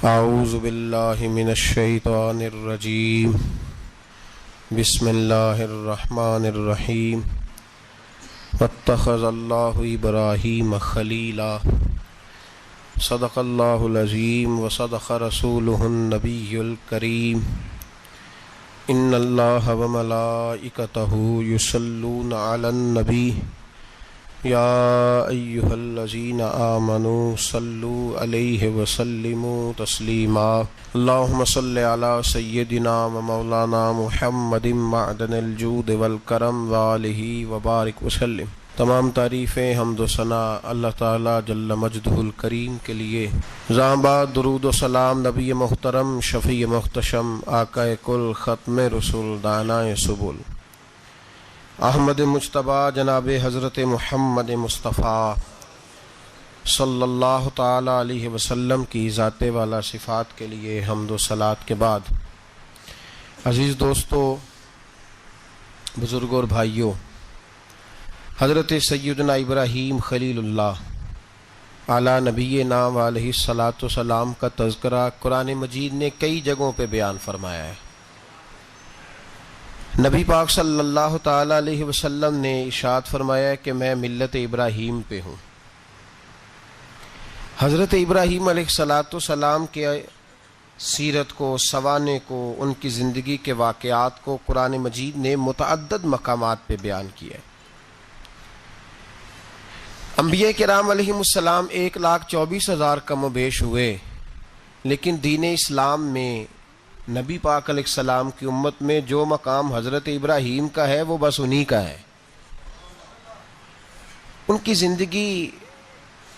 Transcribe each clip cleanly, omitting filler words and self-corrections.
اعوذ باللہ من الشیطان الرجیم بسم اللہ الرحمن الرحیم واتخذ اللہ ابراہیم خلیلا صدق اللہ العظیم وصدق رسولہ النبی الکریم ان اللہ وملائکتہ یصلون علی النبی یا ایہا الذین آمنوا صلوا علیہ وسلموا تسلیما اللہم صل علی سیدنا و مولانا محمد معدن الجود والکرم وآلہ وبارک وسلم۔ تمام تعریفیں حمد و ثنا اللہ تعالی جل مجدہ الکریم کے لیے۔ زاں بعد درود و سلام نبی محترم شفیع محتشم آقا کل ختم رسول دانائے سبل احمد مجتبیٰ جناب حضرت محمد مصطفیٰ صلی اللہ تعالی علیہ وسلم کی ذات والا صفات کے لیے حمد و صلات کے بعد، عزیز دوستو، بزرگوں اور بھائیوں، حضرت سیدنا ابراہیم خلیل اللہ علی نبینا علیہ الصلاۃ والسلام کا تذکرہ قرآن مجید نے کئی جگہوں پہ بیان فرمایا ہے۔ نبی پاک صلی اللہ تعالی علیہ وسلم نے ارشاد فرمایا کہ میں ملت ابراہیم پہ ہوں۔ حضرت ابراہیم علیہ الصلاۃ والسلام کے سیرت کو، سوانے کو، ان کی زندگی کے واقعات کو قرآن مجید نے متعدد مقامات پہ بیان کیا ہے۔ انبیاء کرام علیہم السلام 1,24,000 کم و بیش ہوئے، لیکن دین اسلام میں نبی پاک علیہ السلام کی امت میں جو مقام حضرت ابراہیم کا ہے وہ بس انہی کا ہے۔ ان کی زندگی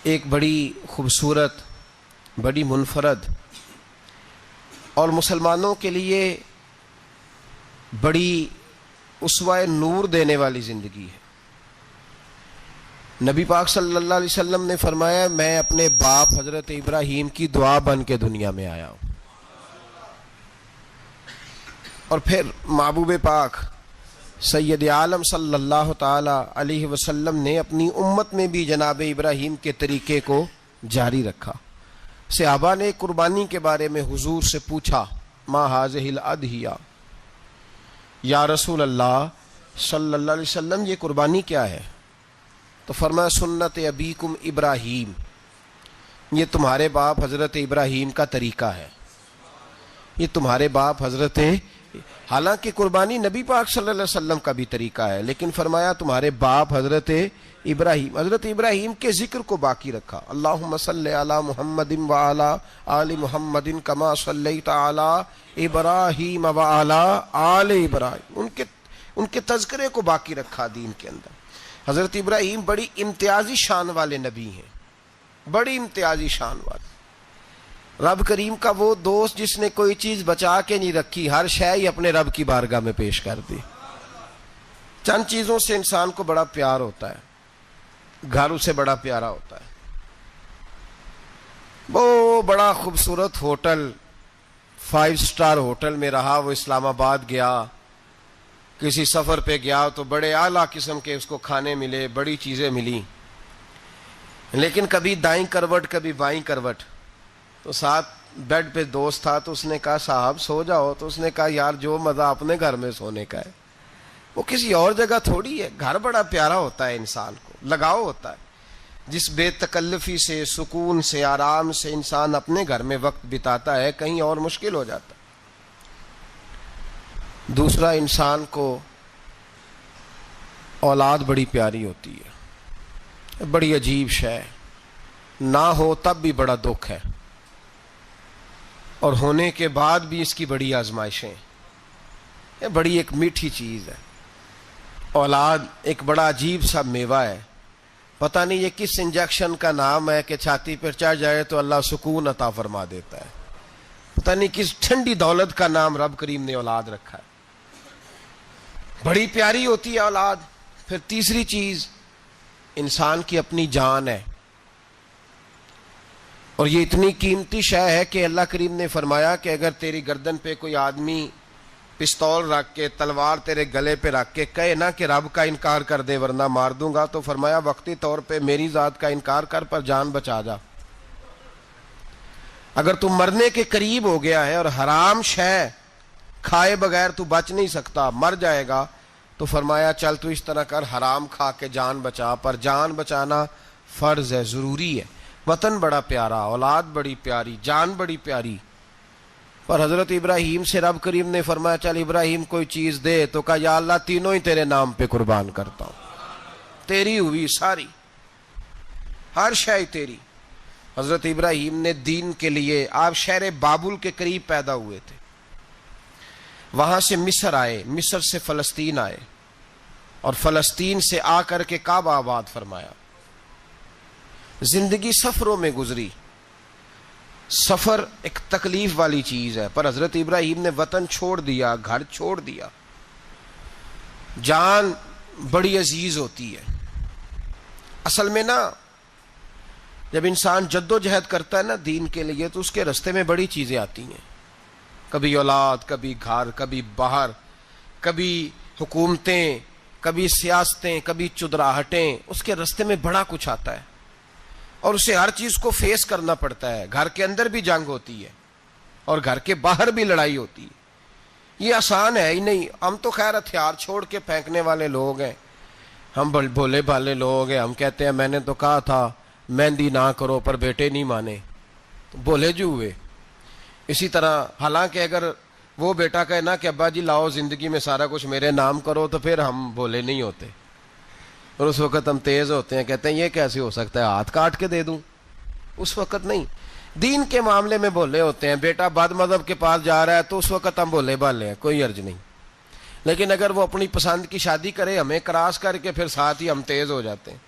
ایک بڑی خوبصورت، بڑی منفرد اور مسلمانوں کے لیے بڑی اسوہ نور دینے والی زندگی ہے۔ نبی پاک صلی اللہ علیہ وسلم نے فرمایا میں اپنے باپ حضرت ابراہیم کی دعا بن کے دنیا میں آیا ہوں۔ اور پھر محبوب پاک سید عالم صلی اللہ تعالی علیہ وسلم نے اپنی امت میں بھی جناب ابراہیم کے طریقے کو جاری رکھا۔ صحابہ نے قربانی کے بارے میں حضور سے پوچھا، ما ہذہ الاضحیہ، یا رسول اللہ صلی اللہ علیہ وسلم یہ قربانی کیا ہے؟ تو فرمایا سنت ابیکم ابراہیم، یہ تمہارے باپ حضرت ابراہیم کا طریقہ ہے، یہ تمہارے باپ حضرت، حالانکہ قربانی نبی پاک صلی اللہ علیہ وسلم کا بھی طریقہ ہے، لیکن فرمایا تمہارے باپ حضرت ابراہیم کے ذکر کو باقی رکھا۔ اللہم صلی علی محمد وعلی آل محمد کما صلیت علی ابراہیم وعلی آل ابراہیم، ان کے تذکرے کو باقی رکھا دین کے اندر۔ حضرت ابراہیم بڑی امتیازی شان والے نبی ہیں، بڑی امتیازی شان والے۔ رب کریم کا وہ دوست جس نے کوئی چیز بچا کے نہیں رکھی، ہر شے ہی اپنے رب کی بارگاہ میں پیش کر دی۔ چند چیزوں سے انسان کو بڑا پیار ہوتا ہے، گھر اسے بڑا پیارا ہوتا ہے۔ وہ بڑا خوبصورت ہوٹل، 5 اسٹار ہوٹل میں رہا، وہ اسلام آباد گیا، کسی سفر پہ گیا تو بڑے اعلیٰ قسم کے اس کو کھانے ملے، بڑی چیزیں ملی، لیکن کبھی دائیں کروٹ کبھی بائیں کروٹ۔ تو ساتھ بیڈ پہ دوست تھا تو اس نے کہا صاحب سو جاؤ، تو اس نے کہا یار جو مزہ اپنے گھر میں سونے کا ہے وہ کسی اور جگہ تھوڑی ہے۔ گھر بڑا پیارا ہوتا ہے، انسان کو لگاؤ ہوتا ہے، جس بے تکلفی سے، سکون سے، آرام سے انسان اپنے گھر میں وقت بتاتا ہے، کہیں اور مشکل ہو جاتا ہے۔ دوسرا، انسان کو اولاد بڑی پیاری ہوتی ہے، بڑی عجیب شے، نہ ہو تب بھی بڑا دکھ ہے، اور ہونے کے بعد بھی اس کی بڑی آزمائشیں، یہ بڑی ایک میٹھی چیز ہے۔ اولاد ایک بڑا عجیب سا میوہ ہے، پتہ نہیں یہ کس انجیکشن کا نام ہے کہ چھاتی پر چڑھ جائے تو اللہ سکون عطا فرما دیتا ہے، پتہ نہیں کس ٹھنڈی دولت کا نام رب کریم نے اولاد رکھا ہے، بڑی پیاری ہوتی ہے اولاد۔ پھر تیسری چیز انسان کی اپنی جان ہے، اور یہ اتنی قیمتی شے ہے کہ اللہ کریم نے فرمایا کہ اگر تیری گردن پہ کوئی آدمی پستول رکھ کے، تلوار تیرے گلے پہ رکھ کے کہے نہ کہ رب کا انکار کر دے ورنہ مار دوں گا، تو فرمایا وقتی طور پہ میری ذات کا انکار کر پر جان بچا جا۔ اگر تو مرنے کے قریب ہو گیا ہے اور حرام شے کھائے بغیر تو بچ نہیں سکتا، مر جائے گا، تو فرمایا چل تو اس طرح کر، حرام کھا کے جان بچا، پر جان بچانا فرض ہے، ضروری ہے۔ وطن بڑا پیارا، اولاد بڑی پیاری، جان بڑی پیاری، پر حضرت ابراہیم سے رب کریم نے فرمایا چل ابراہیم کوئی چیز دے، تو کہا یا اللہ تینوں ہی تیرے نام پہ قربان کرتا ہوں، تیری ہوئی ساری، ہر شے تیری۔ حضرت ابراہیم نے دین کے لیے، آپ شہر بابل کے قریب پیدا ہوئے تھے، وہاں سے مصر آئے، مصر سے فلسطین آئے، اور فلسطین سے آ کر کے کعبہ آباد فرمایا۔ زندگی سفروں میں گزری، سفر ایک تکلیف والی چیز ہے، پر حضرت ابراہیم نے وطن چھوڑ دیا، گھر چھوڑ دیا۔ جان بڑی عزیز ہوتی ہے اصل میں نا، جب انسان جد و جہد کرتا ہے نا دین کے لیے، تو اس کے رستے میں بڑی چیزیں آتی ہیں، کبھی اولاد، کبھی گھر، کبھی باہر، کبھی حکومتیں، کبھی سیاستیں، کبھی چدراہٹیں، اس کے رستے میں بڑا کچھ آتا ہے اور اسے ہر چیز کو فیس کرنا پڑتا ہے۔ گھر کے اندر بھی جنگ ہوتی ہے اور گھر کے باہر بھی لڑائی ہوتی ہے، یہ آسان ہے ہی نہیں۔ ہم تو خیر ہتھیار چھوڑ کے پھینکنے والے لوگ ہیں، ہم بھولے بھالے لوگ ہیں، ہم کہتے ہیں میں نے تو کہا تھا مہندی نہ کرو، پر بیٹے نہیں مانے، تو بھولے جو ہوئے۔ اسی طرح حالانکہ اگر وہ بیٹا کہے نا کہ ابا جی لاؤ زندگی میں سارا کچھ میرے نام کرو، تو پھر ہم بھولے نہیں ہوتے، اور اس وقت ہم تیز ہوتے ہیں، کہتے ہیں یہ کیسے ہو سکتا ہے، ہاتھ کاٹ کے دے دوں۔ اس وقت نہیں، دین کے معاملے میں بھولے ہوتے ہیں۔ بیٹا بد مذہب کے پاس جا رہا ہے تو اس وقت ہم بھولے بھالے ہیں، کوئی عرض نہیں، لیکن اگر وہ اپنی پسند کی شادی کرے ہمیں کراس کر کے، پھر ساتھ ہی ہم تیز ہو جاتے ہیں۔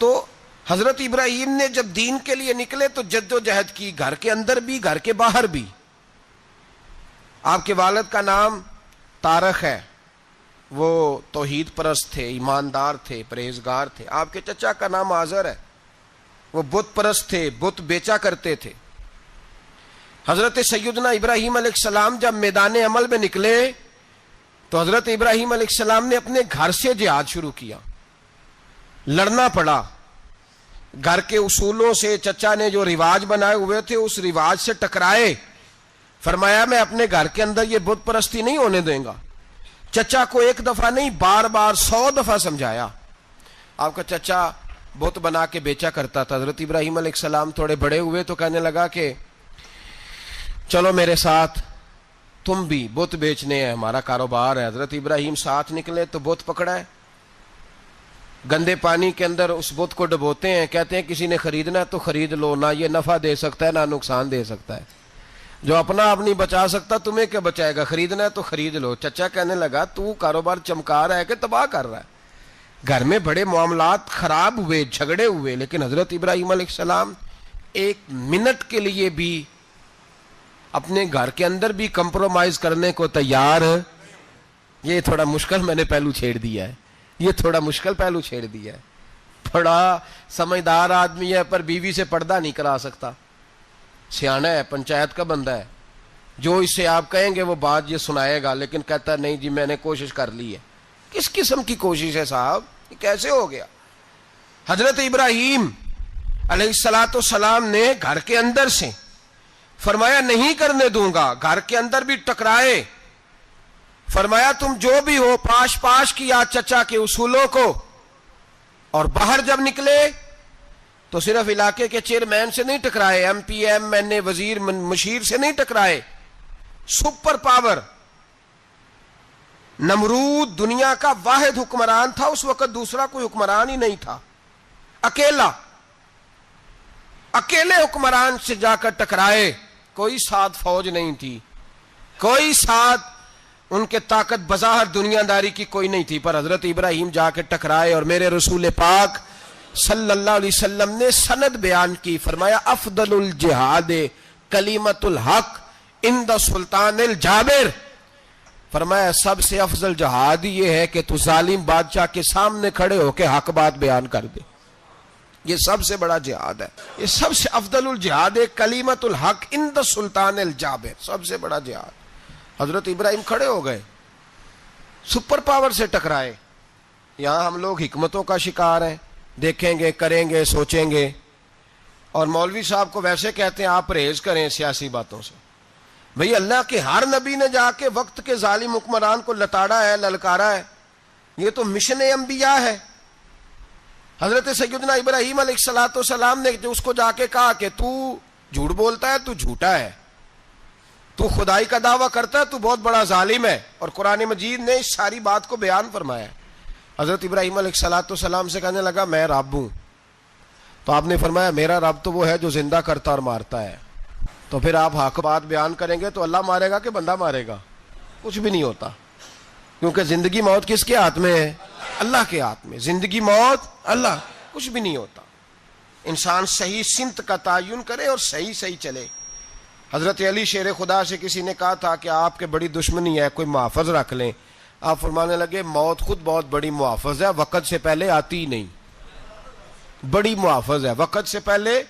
تو حضرت ابراہیم نے جب دین کے لیے نکلے تو جد و جہد کی، گھر کے اندر بھی گھر کے باہر بھی۔ آپ کے والد کا نام طارق ہے، وہ توحید پرست تھے، ایماندار تھے، پرہیزگار تھے۔ آپ کے چچا کا نام آزر ہے، وہ بت پرست تھے، بت بیچا کرتے تھے۔ حضرت سیدنا ابراہیم علیہ السلام جب میدان عمل میں نکلے تو حضرت ابراہیم علیہ السلام نے اپنے گھر سے جہاد شروع کیا، لڑنا پڑا۔ گھر کے اصولوں سے، چچا نے جو رواج بنائے ہوئے تھے اس رواج سے ٹکرائے۔ فرمایا میں اپنے گھر کے اندر یہ بت پرستی نہیں ہونے دیں گا۔ چچا کو ایک دفعہ نہیں، بار بار 100 دفعہ سمجھایا۔ آپ کا چچا بت بنا کے بیچا کرتا تھا۔ حضرت ابراہیم علیہ السلام تھوڑے بڑے ہوئے تو کہنے لگا کہ چلو میرے ساتھ، تم بھی بت بیچنے ہیں، ہمارا کاروبار ہے۔ حضرت ابراہیم ساتھ نکلے تو بت پکڑا ہے، گندے پانی کے اندر اس بت کو ڈبوتے ہیں، کہتے ہیں کسی نے خریدنا ہے تو خرید لو، نہ یہ نفع دے سکتا ہے نہ نقصان دے سکتا ہے، جو اپنا آپ نہیں بچا سکتا تمہیں کیا بچائے گا، خریدنا ہے تو خرید لو۔ چچا کہنے لگا تو کاروبار چمکا رہا ہے کہ تباہ کر رہا ہے۔ گھر میں بڑے معاملات خراب ہوئے، جھگڑے ہوئے، لیکن حضرت ابراہیم علیہ السلام ایک منٹ کے لیے بھی اپنے گھر کے اندر بھی کمپرومائز کرنے کو تیار۔ یہ تھوڑا مشکل میں نے پہلو چھیڑ دیا ہے، یہ تھوڑا مشکل پہلو چھیڑ دیا ہے۔ بڑا سمجھدار آدمی ہے پر بیوی سے پردہ نہیں کرا سکتا، سیانا ہے، پنچایت کا بندہ ہے، جو اس سے آپ کہیں گے وہ بات یہ سنائے گا، لیکن کہتا ہے نہیں جی میں نے کوشش کر لی ہے۔ کس قسم کی کوشش ہے صاحب، یہ کیسے ہو گیا؟ حضرت ابراہیم علیہ السلام نے گھر کے اندر سے فرمایا نہیں کرنے دوں گا، گھر کے اندر بھی ٹکرائے، فرمایا تم جو بھی ہو پاش پاش کیا چچا کے اصولوں کو، اور باہر جب نکلے تو صرف علاقے کے چیئرمین سے نہیں ٹکرائے، ایم پی ایم این اے وزیر مشیر سے نہیں ٹکرائے، سپر پاور نمرود دنیا کا واحد حکمران تھا اس وقت، دوسرا کوئی حکمران ہی نہیں تھا، اکیلے حکمران سے جا کر ٹکرائے، کوئی ساتھ فوج نہیں تھی، کوئی ساتھ ان کے طاقت بظاہر دنیا داری کی کوئی نہیں تھی، پر حضرت ابراہیم جا کے ٹکرائے، اور میرے رسول پاک صلی اللہ علیہ وسلم نے سند بیان کی، فرمایا افضل الجہاد کلمۃ الحق عند سلطان الجابر، فرمایا سب سے افضل جہاد یہ ہے کہ تو ظالم بادشاہ کے سامنے کھڑے ہو کے حق بات بیان کر دے، یہ سب سے بڑا جہاد ہے، یہ سب سے افضل الجہاد کلمۃ الحق عند سلطان الجابر، سب سے بڑا جہاد۔ حضرت ابراہیم کھڑے ہو گئے، سپر پاور سے ٹکرائے۔ یہاں ہم لوگ حکمتوں کا شکار ہیں، دیکھیں گے، کریں گے، سوچیں گے، اور مولوی صاحب کو ویسے کہتے ہیں آپ پرہیز کریں سیاسی باتوں سے. بھئی اللہ کے ہر نبی نے جا کے وقت کے ظالم حکمران کو لتاڑا ہے, للکارا ہے. یہ تو مشن انبیاء ہے. حضرت سیدنا ابراہیم علیہ السلام نے جو اس کو جا کے کہا کہ تو جھوٹ بولتا ہے, تو جھوٹا ہے, تو خدائی کا دعویٰ کرتا ہے, تو بہت بڑا ظالم ہے. اور قرآن مجید نے اس ساری بات کو بیان فرمایا ہے. حضرت ابراہیم علیہ السلام سے کہنے لگا میں رب ہوں. تو آپ نے فرمایا میرا رب تو وہ ہے جو زندہ کرتا اور مارتا ہے. تو پھر آپ حق بات بیان کریں گے تو اللہ مارے گا کہ بندہ مارے گا؟ کچھ بھی نہیں ہوتا, کیونکہ زندگی موت کس کے ہاتھ میں ہے؟ اللہ کے ہاتھ میں. زندگی موت اللہ, کچھ بھی نہیں ہوتا. انسان صحیح سمت کا تعین کرے اور صحیح چلے. حضرت علی شیر خدا سے کسی نے کہا تھا کہ آپ کے بڑی دشمنی ہے, کوئی محافظ رکھ لیں. آپ فرمانے لگے موت خود بہت بڑی محافظ ہے, وقت سے پہلے آتی ہی نہیں. بڑی محافظ ہے, وقت سے پہلے.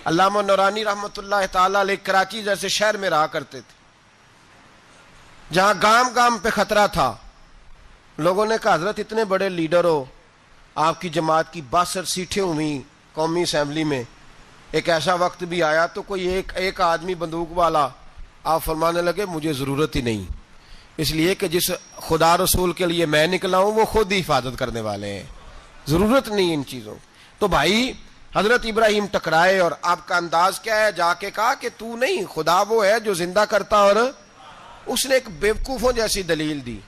علامہ نورانی رحمۃ اللہ تعالی علیہ کراچی جیسے شہر میں رہا کرتے تھے, جہاں گام گام پہ خطرہ تھا. لوگوں نے کہا حضرت اتنے بڑے لیڈر ہو, آپ کی جماعت کی 62 سیٹیں ہوئی قومی اسمبلی میں, ایک ایسا وقت بھی آیا تو کوئی ایک آدمی بندوق والا. آپ فرمانے لگے مجھے ضرورت ہی نہیں, اس لیے کہ جس خدا رسول کے لیے میں نکلا ہوں وہ خود ہی حفاظت کرنے والے ہیں, ضرورت نہیں ان چیزوں. تو بھائی حضرت ابراہیم ٹکرائے, اور آپ کا انداز کیا ہے؟ جا کے کہا کہ تو نہیں, خدا وہ ہے جو زندہ کرتا. اور اس نے ایک بیوقوفوں جیسی دلیل دی.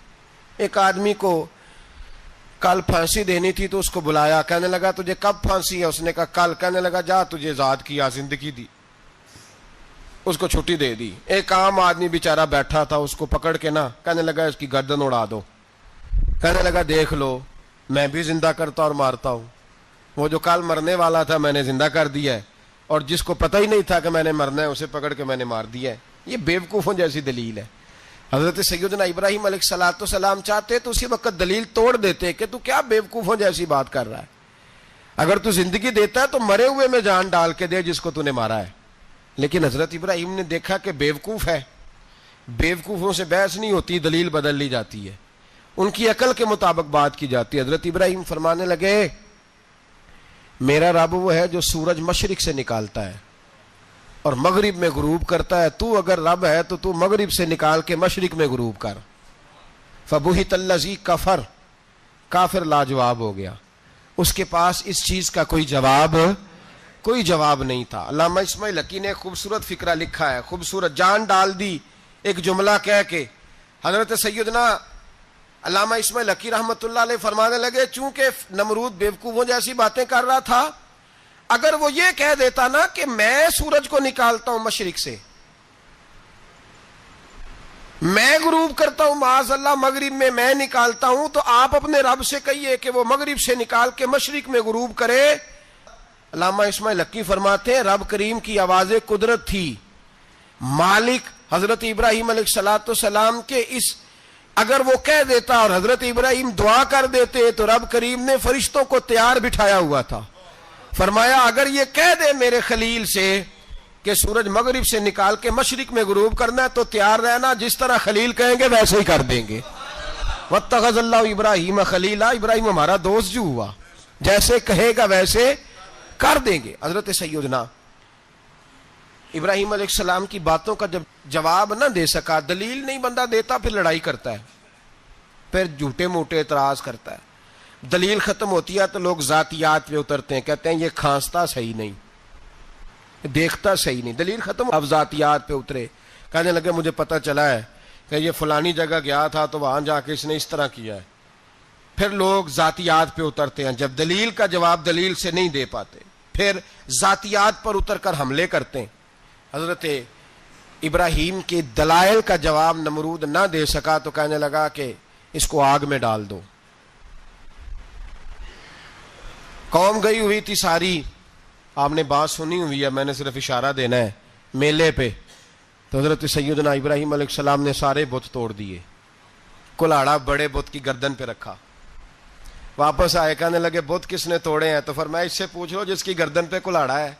ایک آدمی کو کل پھانسی دینی تھی تو اس کو بلایا, کہنے لگا تجھے کب پھانسی ہے؟ اس نے کہا کل. کہنے لگا جا تجھے آزاد کیا, زندگی دی, اس کو چھٹی دے دی. ایک عام آدمی بیچارہ بیٹھا تھا, اس کو پکڑ کے نا کہنے لگا اس کی گردن اڑا دو. کہنے لگا دیکھ لو میں بھی زندہ کرتا اور مارتا ہوں, وہ جو کل مرنے والا تھا میں نے زندہ کر دیا ہے, اور جس کو پتہ ہی نہیں تھا کہ میں نے مرنا ہے اسے پکڑ کے میں نے مار دیا ہے. یہ بیوقوفوں جیسی دلیل ہے. حضرت سیدنا ابراہیم علیہ السلام چاہتے تو اسی وقت دلیل توڑ دیتے کہ تو کیا بیوقوفوں جیسی بات کر رہا ہے, اگر تو زندگی دیتا ہے تو مرے ہوئے میں جان ڈال کے دے جس کو تو نے مارا ہے. لیکن حضرت ابراہیم نے دیکھا کہ بیوقوف ہے, بیوقوفوں سے بحث نہیں ہوتی, دلیل بدل لی جاتی ہے, ان کی عقل کے مطابق بات کی جاتی ہے. حضرت ابراہیم فرمانے لگے میرا رب وہ ہے جو سورج مشرق سے نکالتا ہے اور مغرب میں غروب کرتا ہے. تو اگر رب ہے تو مغرب سے نکال کے مشرق میں غروب کر. فبہت الذی کفر, کافر لاجواب ہو گیا, اس کے پاس اس چیز کا کوئی جواب نہیں تھا. علامہ اسماعیل حقی نے خوبصورت فقرہ لکھا ہے, خوبصورت, جان ڈال دی ایک جملہ کہہ کے. حضرت سیدنا علامہ اسماعیل حقی رحمۃ اللہ علیہ فرمانے لگے چونکہ نمرود بیوقوفوں جیسی باتیں کر رہا تھا, اگر وہ یہ کہہ دیتا نا کہ میں سورج کو نکالتا ہوں مشرق سے, میں غروب کرتا ہوں معاذ اللہ مغرب میں نکالتا ہوں, تو آپ اپنے رب سے کہیے کہ وہ مغرب سے نکال کے مشرق میں غروب کرے. علامہ اسماعیل حقی فرماتے ہیں رب کریم کی آواز قدرت تھی, مالک حضرت ابراہیم علیہ السلام کے اس, اگر وہ کہہ دیتا اور حضرت ابراہیم دعا کر دیتے تو رب کریم نے فرشتوں کو تیار بٹھایا ہوا تھا. فرمایا اگر یہ کہہ دے میرے خلیل سے کہ سورج مغرب سے نکال کے مشرق میں غروب کرنا ہے تو تیار رہنا, جس طرح خلیل کہیں گے ویسے ہی کر دیں گے. واتخذ اللہ ابراہیم خلیلا, ابراہیم ہمارا دوست جو ہوا, جیسے کہے گا ویسے کر دیں گے. حضرت سیدنا ابراہیم علیہ السلام کی باتوں کا جب جواب نہ دے سکا, دلیل نہیں بندہ دیتا, پھر لڑائی کرتا ہے, پھر جھوٹے موٹے اعتراض کرتا ہے. دلیل ختم ہوتی ہے تو لوگ ذاتیات پہ اترتے ہیں, کہتے ہیں یہ کھانستا صحیح نہیں, دیکھتا صحیح نہیں. دلیل ختم, اب ذاتیات پہ اترے, کہنے لگے مجھے پتہ چلا ہے کہ یہ فلانی جگہ گیا تھا تو وہاں جا کے اس نے اس طرح کیا ہے. پھر لوگ ذاتیات پہ اترتے ہیں, جب دلیل کا جواب دلیل سے نہیں دے پاتے پھر ذاتیات پر اتر کر حملے کرتے ہیں. حضرت ابراہیم کے دلائل کا جواب نمرود نہ دے سکا تو کہنے لگا کہ اس کو آگ میں ڈال دو. قوم گئی ہوئی تھی ساری, آپ نے بات سنی ہوئی ہے, میں نے صرف اشارہ دینا ہے, میلے پہ. تو حضرت سیدنا ابراہیم علیہ السلام نے سارے بت توڑ دیے, کلاڑا بڑے بت کی گردن پہ رکھا. واپس آئے, کہنے لگے بت کس نے توڑے ہیں؟ تو فرمایا اس سے پوچھ لو جس کی گردن پہ کلاڑا ہے.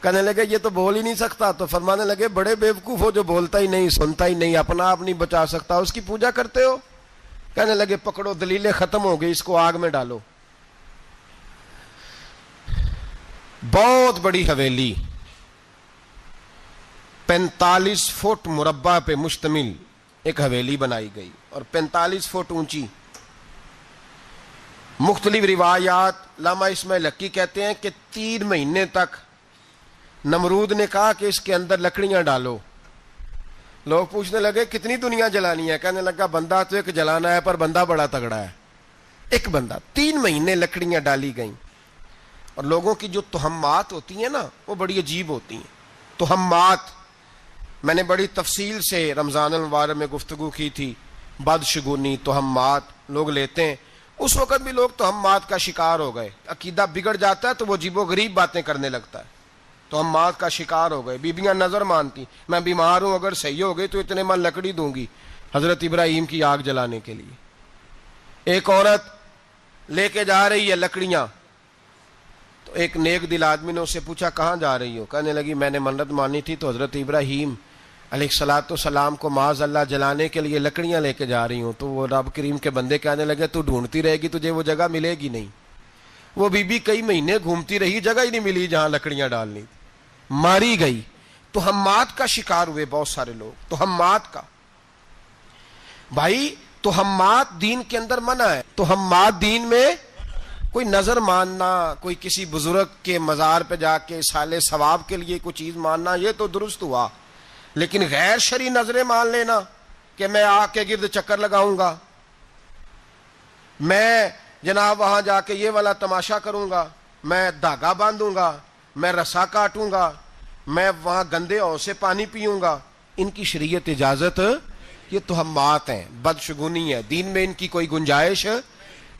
کہنے لگے یہ تو بول ہی نہیں سکتا. تو فرمانے لگے بڑے بیوقوف ہو, جو بولتا ہی نہیں, سنتا ہی نہیں, اپنا آپ نہیں بچا سکتا, اس کی پوجا کرتے ہو. کہنے لگے پکڑو, دلیلیں ختم ہو گئی, اس کو آگ میں ڈالو. بہت بڑی حویلی 45 فٹ مربع پہ مشتمل ایک حویلی بنائی گئی اور 45 فٹ اونچی. مختلف روایات علامہ اسماعیل حقی کہتے ہیں کہ 3 مہینے تک نمرود نے کہا کہ اس کے اندر لکڑیاں ڈالو. لوگ پوچھنے لگے کتنی دنیا جلانی ہے؟ کہنے لگا بندہ تو ایک جلانا ہے پر بندہ بڑا تگڑا ہے. ایک بندہ. 3 مہینے لکڑیاں ڈالی گئیں. اور لوگوں کی جو تہمات ہوتی ہیں نا وہ بڑی عجیب ہوتی ہیں. تہمات میں نے بڑی تفصیل سے رمضان المبارک میں گفتگو کی تھی. بدشگونی تہمات لوگ لیتے ہیں. اس وقت بھی لوگ تہمات کا شکار ہو گئے. عقیدہ بگڑ جاتا ہے تو وہ عجیب و غریب باتیں کرنے لگتا ہے. تہمات کا شکار ہو گئے. بیبیاں نظر مانتی میں بیمار ہوں اگر صحیح ہو گئی تو اتنے من لکڑی دوں گی حضرت ابراہیم کی آگ جلانے کے لیے. ایک عورت لے کے جا رہی ہے لکڑیاں تو ایک نیک دل آدمی نے اس سے پوچھا کہاں جا رہی ہو؟ کہنے لگی میں نے منت مانی تھی تو حضرت ابراہیم علیہ الصلوۃ والسلام کو معاذ اللہ جلانے کے لیے لکڑیاں لے کے جا رہی ہوں. تو وہ رب کریم کے بندے کہنے لگے تو ڈھونڈتی رہے گی تجھے وہ جگہ ملے گی نہیں. وہ بی بی کئی مہینے گھومتی رہی جگہ ہی نہیں ملی جہاں لکڑیاں ڈالنی تھی. ماری گئی. تہمات کا شکار ہوئے بہت سارے لوگ. تہمات کا بھائی تہمات دین کے اندر منع ہے. تہمات دین میں کوئی نظر ماننا کوئی کسی بزرگ کے مزار پہ جا کے سالے ثواب کے لیے کوئی چیز ماننا یہ تو درست ہوا. لیکن غیر شرعی نظریں مان لینا کہ میں آگ کے گرد چکر لگاؤں گا, میں جناب وہاں جا کے یہ والا تماشا کروں گا, میں دھاگا باندھوں گا, میں رسا کاٹوں گا, میں وہاں گندے اور سے پانی پیوں گا, ان کی شریعت اجازت یہ تہمات ہیں, بدشگونی ہے. دین میں ان کی کوئی گنجائش.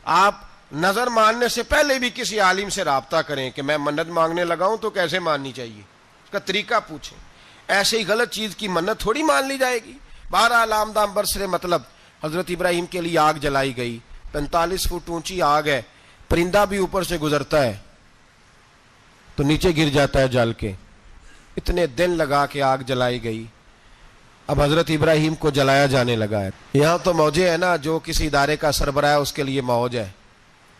آپ نظر ماننے سے پہلے بھی کسی عالم سے رابطہ کریں کہ میں منت مانگنے لگاؤں تو کیسے ماننی چاہیے, اس کا طریقہ پوچھیں. ایسے ہی غلط چیز کی منت تھوڑی مان لی جائے گی. بہرحال آمدام برسرے مطلب حضرت ابراہیم کے لیے آگ جلائی گئی. 45 فٹ اونچی آگ ہے. پرندہ بھی اوپر سے گزرتا ہے تو نیچے گر جاتا ہے جل کے. اتنے دن لگا کے آگ جلائی گئی. اب حضرت ابراہیم کو جلایا جانے لگا ہے. یہاں تو موجیں ہے نا, جو کسی ادارے کا سربراہ ہے اس کے لیے موج ہے,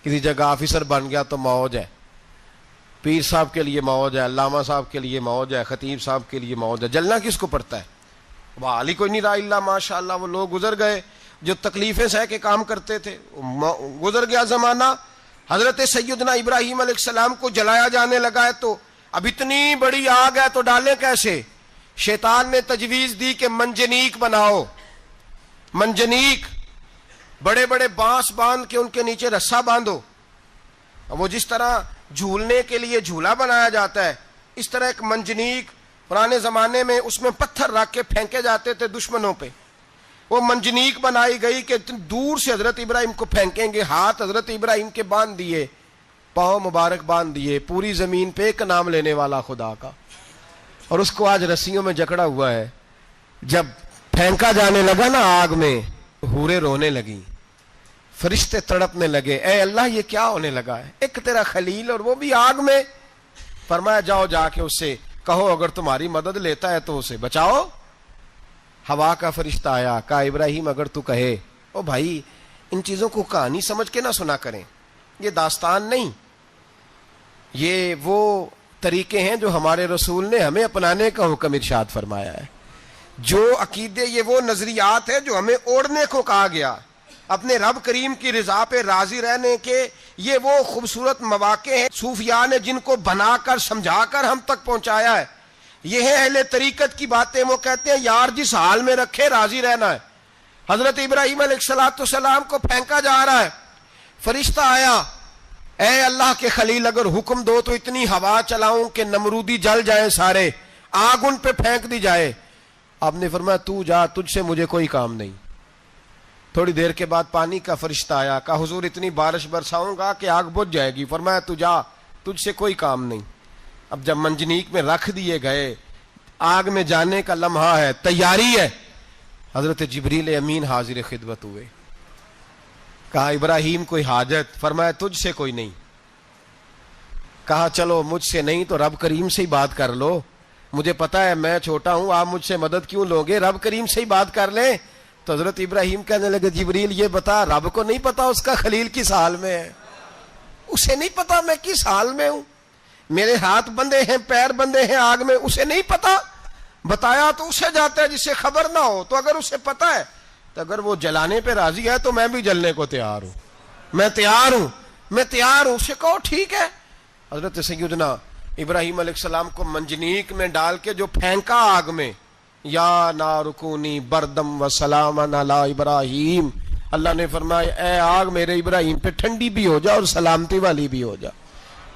کسی جگہ آفیسر بن گیا تو موج ہے, پیر صاحب کے لیے موج ہے, علامہ صاحب کے لیے موج ہے, خطیب صاحب کے لیے موج ہے. جلنا کس کو پڑتا ہے؟ بحال ہی کوئی نہیں رہا الا ماشاء اللہ. وہ لوگ گزر گئے جو تکلیفیں سہ کے کام کرتے تھے, گزر گیا زمانہ. حضرت سیدنا ابراہیم علیہ السلام کو جلایا جانے لگا ہے تو اب اتنی بڑی آگ ہے تو ڈالیں کیسے؟ شیطان نے تجویز دی کہ منجنیق بناؤ. منجنیق بڑے بڑے بانس باندھ کے ان کے نیچے رسا باندھو. وہ جس طرح جھولنے کے لیے جھولا بنایا جاتا ہے اس طرح ایک منجنیق پرانے زمانے میں اس میں پتھر رکھ کے پھینکے جاتے تھے دشمنوں پہ. وہ منجنیق بنائی گئی کہ دور سے حضرت ابراہیم کو پھینکیں گے. ہاتھ حضرت ابراہیم کے باندھ دیے, پاؤں مبارک باندھ دیے. پوری زمین پہ ایک نام لینے والا خدا کا, اور اس کو آج رسیوں میں جکڑا ہوا ہے. جب پھینکا جانے لگا نا آگ میں, حوریں رونے لگیں, فرشتے تڑپنے لگے, اے اللہ یہ کیا ہونے لگا ہے؟ ایک تیرا خلیل اور وہ بھی آگ میں. فرمایا جاؤ جا کے اس سے کہو اگر تمہاری مدد لیتا ہے تو اسے بچاؤ. ہوا کا فرشتہ آیا, کہا ابراہیم اگر تو کہے. او بھائی ان چیزوں کو کہانی سمجھ کے نہ سنا کریں, یہ داستان نہیں, یہ وہ طریقے ہیں جو ہمارے رسول نے ہمیں اپنانے کا حکم ارشاد فرمایا ہے. جو عقیدے, یہ وہ نظریات ہے جو ہمیں اوڑھنے کو کہا گیا. اپنے رب کریم کی رضا پہ راضی رہنے کے یہ وہ خوبصورت مواقع ہیں صوفیاء نے جن کو بنا کر سمجھا کر ہم تک پہنچایا ہے. یہ ہے اہل طریقت کی باتیں. وہ کہتے ہیں یار جس حال میں رکھے راضی رہنا ہے. حضرت ابراہیم علیہ الصلوۃ والسلام کو پھینکا جا رہا ہے, فرشتہ آیا, اے اللہ کے خلیل اگر حکم دو تو اتنی ہوا چلاؤں کہ نمرودی جل جائیں سارے, آگ ان پہ پھینک دی جائے. آپ نے فرمایا تو جا, تجھ سے مجھے کوئی کام نہیں. تھوڑی دیر کے بعد پانی کا فرشتہ آیا, کہا حضور اتنی بارش برساؤں گا کہ آگ بجھ جائے گی. فرمایا تو جا, تجھ سے کوئی کام نہیں. اب جب منجنیق میں رکھ دیے گئے, آگ میں جانے کا لمحہ ہے, تیاری ہے, حضرت جبریل امین حاضر خدمت ہوئے. کہا ابراہیم کوئی حاجت؟ فرمایا تجھ سے کوئی نہیں. کہا چلو مجھ سے نہیں تو رب کریم سے ہی بات کر لو, مجھے پتا ہے میں چھوٹا ہوں, آپ مجھ سے مدد کیوں لوگے, رب کریم سے ہی بات کر لیں. تو حضرت ابراہیم کہنے لگے جبریل یہ بتا, رب کو نہیں پتا اس کا خلیل کس حال میں ہے, اسے نہیں پتا میں کس حال میں ہوں, میرے ہاتھ بندے ہیں، پیر بندے ہیں آگ میں، اسے نہیں پتا؟ بتایا تو اسے جاتا ہے جسے خبر نہ ہو، تو اگر اسے پتا ہے تو اگر وہ جلانے پہ راضی ہے تو میں بھی جلنے کو تیار ہوں، میں تیار ہوں، اسے کہو ٹھیک ہے۔ حضرت سیدنا ابراہیم علیہ السلام کو منجنیق میں ڈال کے جو پھینکا آگ میں، یا نار کونی بردم و سلاما علی ابراہیم، اللہ نے فرمایا اے آگ میرے ابراہیم پہ ٹھنڈی بھی ہو جا اور سلامتی والی بھی ہو جا۔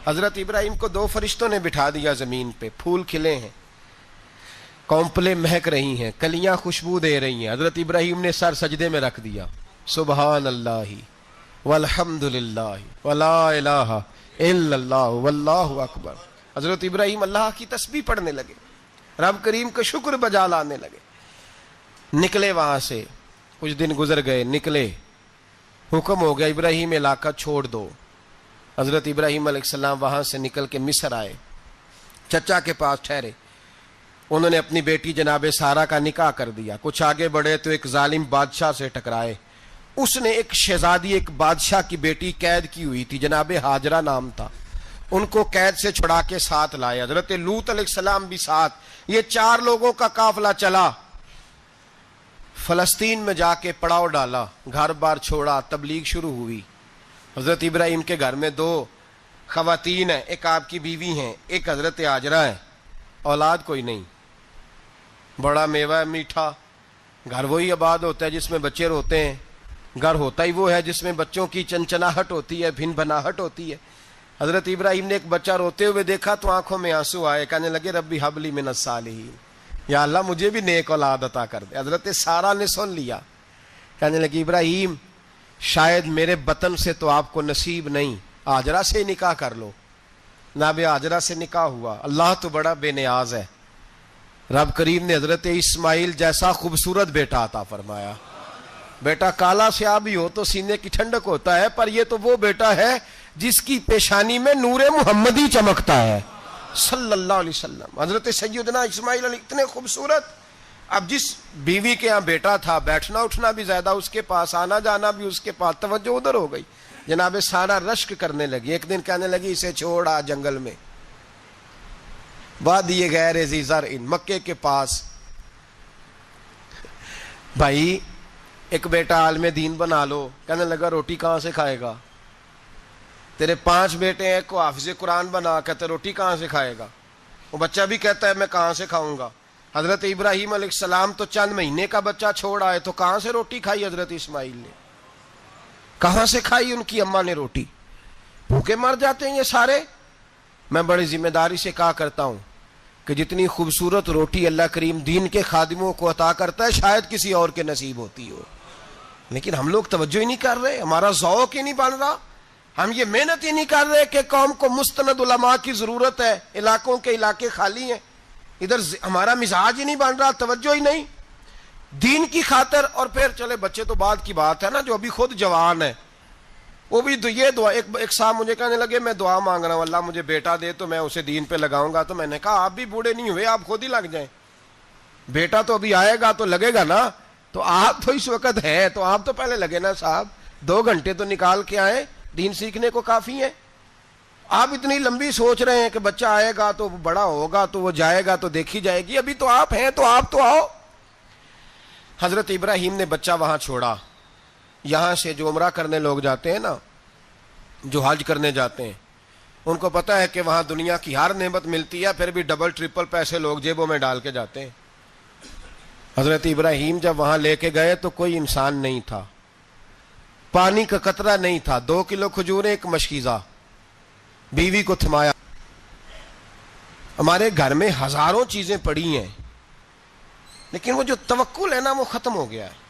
حضرت ابراہیم کو 2 فرشتوں نے بٹھا دیا زمین پہ، پھول کھلے ہیں، کونپلیں مہک رہی ہیں، کلیاں خوشبو دے رہی ہیں۔ حضرت ابراہیم نے سر سجدے میں رکھ دیا، سبحان اللہ والحمد للہ ولا الہ الا اللہ واللہ اکبر۔ حضرت ابراہیم اللہ کی تسبیح پڑھنے لگے، رب کریم کا شکر بجا لانے لگے۔ نکلے وہاں سے، کچھ دن گزر گئے، نکلے، حکم ہو گیا ابراہیم علاقہ چھوڑ دو۔ حضرت ابراہیم علیہ السلام وہاں سے نکل کے مصر آئے، چچا کے پاس ٹھہرے۔ انہوں نے اپنی بیٹی جناب سارہ کا نکاح کر دیا۔ کچھ آگے بڑھے تو ایک ظالم بادشاہ سے ٹکرائے، اس نے ایک شہزادی، ایک بادشاہ کی بیٹی قید کی ہوئی تھی، جناب ہاجرہ نام تھا، ان کو قید سے چھڑا کے ساتھ لائے۔ حضرت لوط علیہ السلام بھی ساتھ، یہ 4 لوگوں کا قافلہ چلا، فلسطین میں جا کے پڑاؤ ڈالا، گھر بار چھوڑا، تبلیغ شروع ہوئی۔ حضرت ابراہیم کے گھر میں 2 خواتین ہیں، ایک آپ کی بیوی ہیں، ایک حضرت ہاجرہ ہے، اولاد کوئی نہیں، بڑا میوہ ہے میٹھا، گھر وہی آباد ہوتا ہے جس میں بچے روتے ہیں، گھر ہوتا ہی وہ ہے جس میں بچوں کی چنچناہٹ ہوتی ہے، بھن بھناہٹ ہوتی ہے۔ حضرت ابراہیم نے ایک بچہ روتے ہوئے دیکھا تو آنکھوں میں آنسو آئے، کہنے لگے ربی حب لی من الصالحین، یا اللہ مجھے بھی نیک اولاد عطا کر دے۔ حضرت سارہ نے سن لیا، کہنے لگی ابراہیم شاید میرے بطن سے تو آپ کو نصیب نہیں، ہاجرہ سے نکاح کر لو۔ جناب ہاجرہ سے نکاح ہوا۔ اللہ تو بڑا بے نیاز ہے، رب کریم نے حضرت اسماعیل جیسا خوبصورت بیٹا عطا فرمایا۔ بیٹا کالا سیاہ بھی ہو تو سینے کی ٹھنڈک ہوتا ہے، پر یہ تو وہ بیٹا ہے جس کی پیشانی میں نور محمدی چمکتا ہے صلی اللہ علیہ وسلم۔ حضرت سیدنا اسماعیل علیہ اتنے خوبصورت، اب جس بیوی کے ہاں بیٹا تھا، بیٹھنا اٹھنا بھی زیادہ اس کے پاس، آنا جانا بھی اس کے پاس، توجہ ادھر ہو گئی۔ جناب سارہ رشک کرنے لگی، ایک دن کہنے لگی اسے چھوڑ آ جنگل میں، وادی غیر ذی زرع، مکے کے پاس۔ بھائی ایک بیٹا عالم دین بنا لو، کہنے لگا روٹی کہاں سے کھائے گا؟ تیرے 5 بیٹے ہیں، کو حافظ قرآن بنا، کہتے روٹی کہاں سے کھائے گا؟ وہ بچہ بھی کہتا ہے میں کہاں سے کھاؤں گا؟ حضرت ابراہیم علیہ السلام تو چند مہینے کا بچہ چھوڑ آئے، تو کہاں سے روٹی کھائی حضرت اسماعیل نے؟ کہاں سے کھائی ان کی اماں نے روٹی؟ بھوکے مر جاتے ہیں یہ سارے۔ میں بڑی ذمہ داری سے کہا کرتا ہوں کہ جتنی خوبصورت روٹی اللہ کریم دین کے خادموں کو عطا کرتا ہے شاید کسی اور کے نصیب ہوتی ہو، لیکن ہم لوگ توجہ ہی نہیں کر رہے، ہمارا ذوق ہی نہیں بن رہا، ہم یہ محنت ہی نہیں کر رہے کہ قوم کو مستند علماء کی ضرورت ہے، علاقوں کے علاقے خالی ہیں، ادھر ہمارا مزاج ہی نہیں بن رہا، توجہ ہی نہیں دین کی خاطر۔ اور پھر چلے بچے تو بعد کی بات ہے نا، جو ابھی خود جوان ہے وہ بھی یہ دعا، ایک صاحب مجھے کہنے لگے میں دعا مانگ رہا ہوں اللہ مجھے بیٹا دے تو میں اسے دین پہ لگاؤں گا، تو میں نے کہا آپ بھی بوڑھے نہیں ہوئے، آپ خود ہی لگ جائیں، بیٹا تو ابھی آئے گا تو لگے گا نا، تو آپ تو اس وقت ہے تو آپ تو پہلے لگے نا صاحب، 2 گھنٹے تو نکال کے آئے، دین سیکھنے کو کافی ہے۔ آپ اتنی لمبی سوچ رہے ہیں کہ بچہ آئے گا تو بڑا ہوگا تو وہ جائے گا تو دیکھی جائے گی، ابھی تو آپ ہیں تو آپ تو آؤ۔ حضرت ابراہیم نے بچہ وہاں چھوڑا۔ یہاں سے جو عمرہ کرنے لوگ جاتے ہیں نا، جو حج کرنے جاتے ہیں، ان کو پتا ہے کہ وہاں دنیا کی ہر نعمت ملتی ہے، پھر بھی ڈبل ٹرپل پیسے لوگ جیبوں میں ڈال کے جاتے ہیں۔ حضرت ابراہیم جب وہاں لے کے گئے تو کوئی انسان نہیں تھا، پانی کا قطرہ نہیں تھا، 2 کلو کھجوریں، ایک مشکیزہ، بیوی کو تھمایا۔ ہمارے گھر میں ہزاروں چیزیں پڑی ہیں، لیکن وہ جو توکل ہے نا وہ ختم ہو گیا ہے۔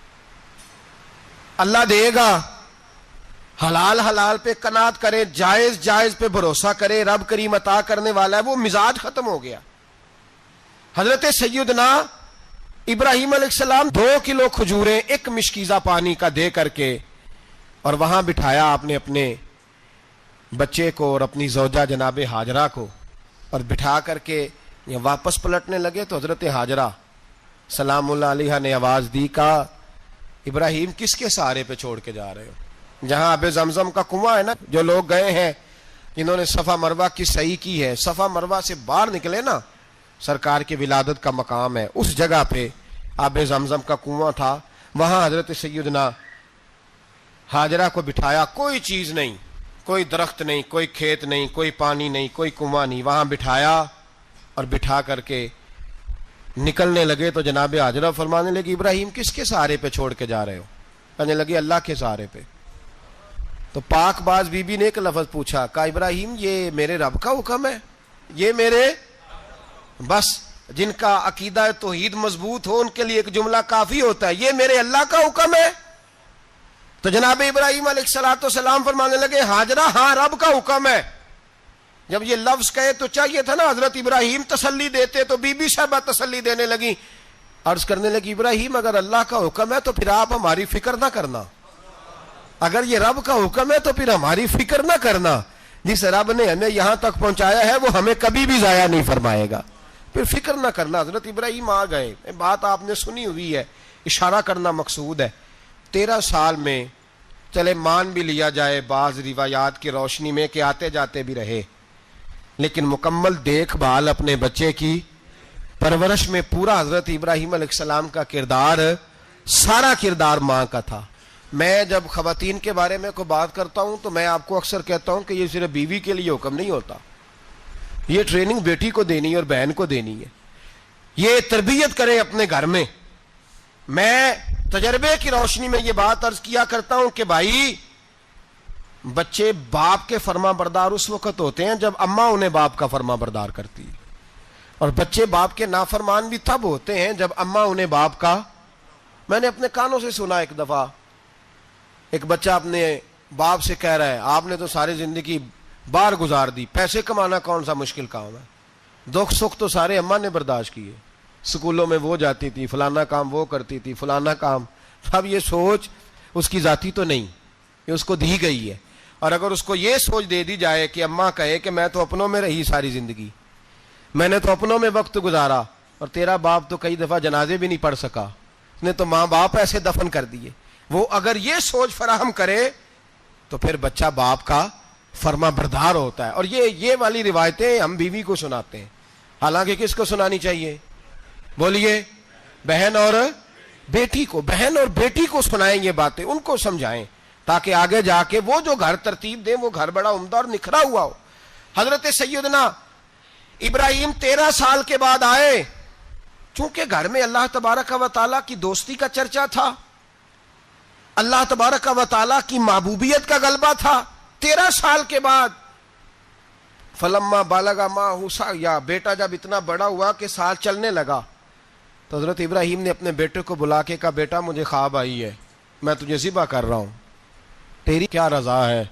اللہ دے گا، حلال حلال پہ قناعت کرے، جائز جائز پہ بھروسہ کرے، رب کریم عطا کرنے والا ہے، وہ مزاج ختم ہو گیا۔ حضرت سیدنا ابراہیم علیہ السلام 2 کلو کھجوریں، ایک مشکیزہ پانی کا دے کر کے، اور وہاں بٹھایا آپ نے اپنے بچے کو اور اپنی زوجہ جناب ہاجرہ کو، اور بٹھا کر کے واپس پلٹنے لگے تو حضرت ہاجرہ سلام اللہ علیہ نے آواز دی، کہا ابراہیم کس کے سہارے پہ چھوڑ کے جا رہے ہو؟ جہاں آب زمزم کا کنواں ہے نا، جو لوگ گئے ہیں جنہوں نے صفا مروہ کی صحیح کی ہے، صفا مروہ سے باہر نکلے نا، سرکار کی ولادت کا مقام ہے، اس جگہ پہ آب زمزم کا کنواں تھا، وہاں حضرت سیدنا ہاجرہ کو بٹھایا، کوئی چیز نہیں، کوئی درخت نہیں، کوئی کھیت نہیں، کوئی پانی نہیں، کوئی کنواں نہیں، وہاں بٹھایا اور بٹھا کر کے نکلنے لگے تو جناب ہاجرہ فرمانے لگی ابراہیم کس کے سہارے پہ چھوڑ کے جا رہے ہو؟ کہنے لگی اللہ کے سہارے پہ۔ تو پاک باز بی بی نے ایک لفظ پوچھا، کہا ابراہیم یہ میرے رب کا حکم ہے، یہ میرے بس جن کا عقیدہ توحید مضبوط ہو ان کے لیے ایک جملہ کافی ہوتا ہے، یہ میرے اللہ کا حکم ہے۔ تو جناب ابراہیم علیہ السلام فرمانے لگے ہاجرہ ہاں رب کا حکم ہے۔ جب یہ لفظ کہے تو چاہیے تھا نا حضرت ابراہیم تسلی دیتے، تو بی بی صاحبہ تسلی دینے لگی، عرض کرنے لگی ابراہیم اگر اللہ کا حکم ہے تو پھر آپ ہماری فکر نہ کرنا، اگر یہ رب کا حکم ہے تو پھر ہماری فکر نہ کرنا، جس رب نے ہمیں یہاں تک پہنچایا ہے وہ ہمیں کبھی بھی ضائع نہیں فرمائے گا، پھر فکر نہ کرنا۔ حضرت ابراہیم آ گئے، بات آپ نے سنی ہوئی ہے، اشارہ کرنا مقصود ہے۔ 13 سال میں چلے مان بھی لیا جائے بعض روایات کی روشنی میں کہ آتے جاتے بھی رہے، لیکن مکمل دیکھ بھال اپنے بچے کی پرورش میں پورا حضرت ابراہیم علیہ السلام کا کردار، سارا کردار ماں کا تھا۔ میں جب خواتین کے بارے میں کوئی بات کرتا ہوں تو میں آپ کو اکثر کہتا ہوں کہ یہ صرف بیوی کے لیے حکم نہیں ہوتا، یہ ٹریننگ بیٹی کو دینی ہے اور بہن کو دینی ہے، یہ تربیت کریں اپنے گھر میں۔ میں تجربے کی روشنی میں یہ بات عرض کیا کرتا ہوں کہ بھائی بچے باپ کے فرما بردار اس وقت ہوتے ہیں جب اماں انہیں باپ کا فرما بردار کرتی ہے، اور بچے باپ کے نافرمان بھی تب ہوتے ہیں جب اماں انہیں باپ کا۔ میں نے اپنے کانوں سے سنا ایک دفعہ ایک بچہ اپنے باپ سے کہہ رہا ہے آپ نے تو ساری زندگی باہر گزار دی، پیسے کمانا کون سا مشکل کام ہے، دکھ سکھ تو سارے اماں نے برداشت کیے، سکولوں میں وہ جاتی تھی، فلانا کام وہ کرتی تھی، فلانا کام۔ اب یہ سوچ اس کی ذاتی تو نہیں، یہ اس کو دی گئی ہے، اور اگر اس کو یہ سوچ دے دی جائے کہ اماں کہے کہ میں تو اپنوں میں رہی ساری زندگی، میں نے تو اپنوں میں وقت گزارا، اور تیرا باپ تو کئی دفعہ جنازے بھی نہیں پڑھ سکا، اس نے تو ماں باپ ایسے دفن کر دیے، وہ اگر یہ سوچ فراہم کرے تو پھر بچہ باپ کا فرما بردار ہوتا ہے۔ اور یہ والی روایتیں ہم بیوی کو سناتے ہیں، حالانکہ کس کو سنانی چاہیے؟ بولیے، بہن اور بیٹی کو، بہن اور بیٹی کو سنائیں یہ باتیں، ان کو سمجھائیں تاکہ آگے جا کے وہ جو گھر ترتیب دیں وہ گھر بڑا عمدہ اور نکھرا ہوا ہو۔ حضرت سیدنا ابراہیم 13 سال کے بعد آئے، چونکہ گھر میں اللہ تبارک و تعالیٰ کی دوستی کا چرچا تھا، اللہ تبارک و تعالیٰ کی محبوبیت کا غلبہ تھا۔ 13 سال کے بعد فلما بالغ معہ سعیا، بیٹا جب اتنا بڑا ہوا کہ سال چلنے لگا تو حضرت ابراہیم نے اپنے بیٹے کو بلا کے کہا بیٹا مجھے خواب آئی ہے، میں تجھے ذبح کر رہا ہوں، تیری کیا رضا ہے؟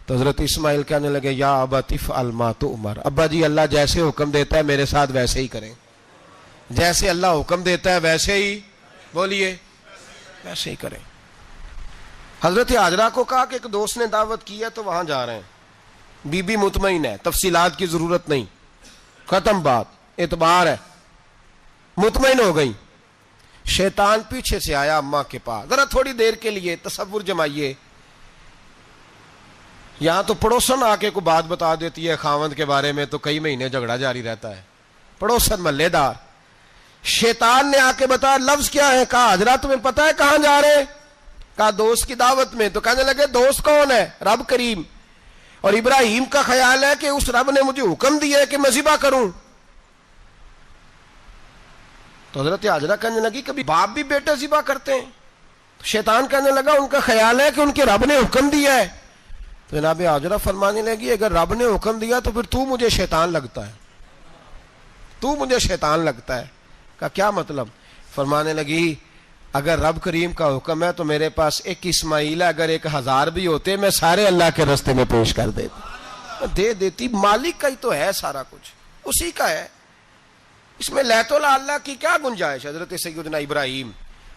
تو حضرت اسماعیل کہنے لگے یا ابت افعل ما تؤمر، ابا جی اللہ جیسے حکم دیتا ہے میرے ساتھ ویسے ہی کریں، جیسے اللہ حکم دیتا ہے ویسے ہی، بولیے، ویسے ہی کریں۔ حضرت ہاجرہ کو کہا کہ ایک دوست نے دعوت کی ہے تو وہاں جا رہے ہیں، بی بی مطمئن ہے، تفصیلات کی ضرورت نہیں، ختم بات، اعتبار ہے، مطمئن ہو گئی۔ شیطان پیچھے سے آیا اماں کے پاس، ذرا تھوڑی دیر کے لیے تصور جمائیے، یہاں تو پڑوسن آ کے کوئی بات بتا دیتی ہے خاوند کے بارے میں تو کئی مہینے جھگڑا جاری رہتا ہے، پڑوسن محلے دار۔ شیطان نے آ کے بتایا لفظ کیا ہے؟ کہا حضرت تمہیں پتا ہے کہاں جا رہے ہیں؟ کہا دوست کی دعوت میں۔ تو کہنے لگے دوست کون ہے؟ رب کریم، اور ابراہیم کا خیال ہے کہ اس رب نے مجھے حکم دیا ہے کہ میں ذبح کروں۔ تو حضرت ہاجرہ کہنے لگی کبھی باپ بھی بیٹا ذبح کرتے ہیں؟ تو شیطان کہنے لگا ان کا خیال ہے کہ ان کے رب نے حکم دیا ہے۔ تو جناب ہاجرہ فرمانے لگی اگر رب نے حکم دیا تو پھر تو مجھے شیطان لگتا ہے، تو مجھے شیطان لگتا ہے۔ کہا کیا مطلب؟ فرمانے لگی اگر رب کریم کا حکم ہے تو میرے پاس ایک اسماعیل ہے، اگر 1000 بھی ہوتے میں سارے اللہ کے راستے میں پیش کر دیتی، دے دیتی، مالک کا ہی تو ہے سارا کچھ، اسی کا ہے، اس میں لیت اللہ کی کیا گنجائش؟ حضرت سیدنا ابراہیم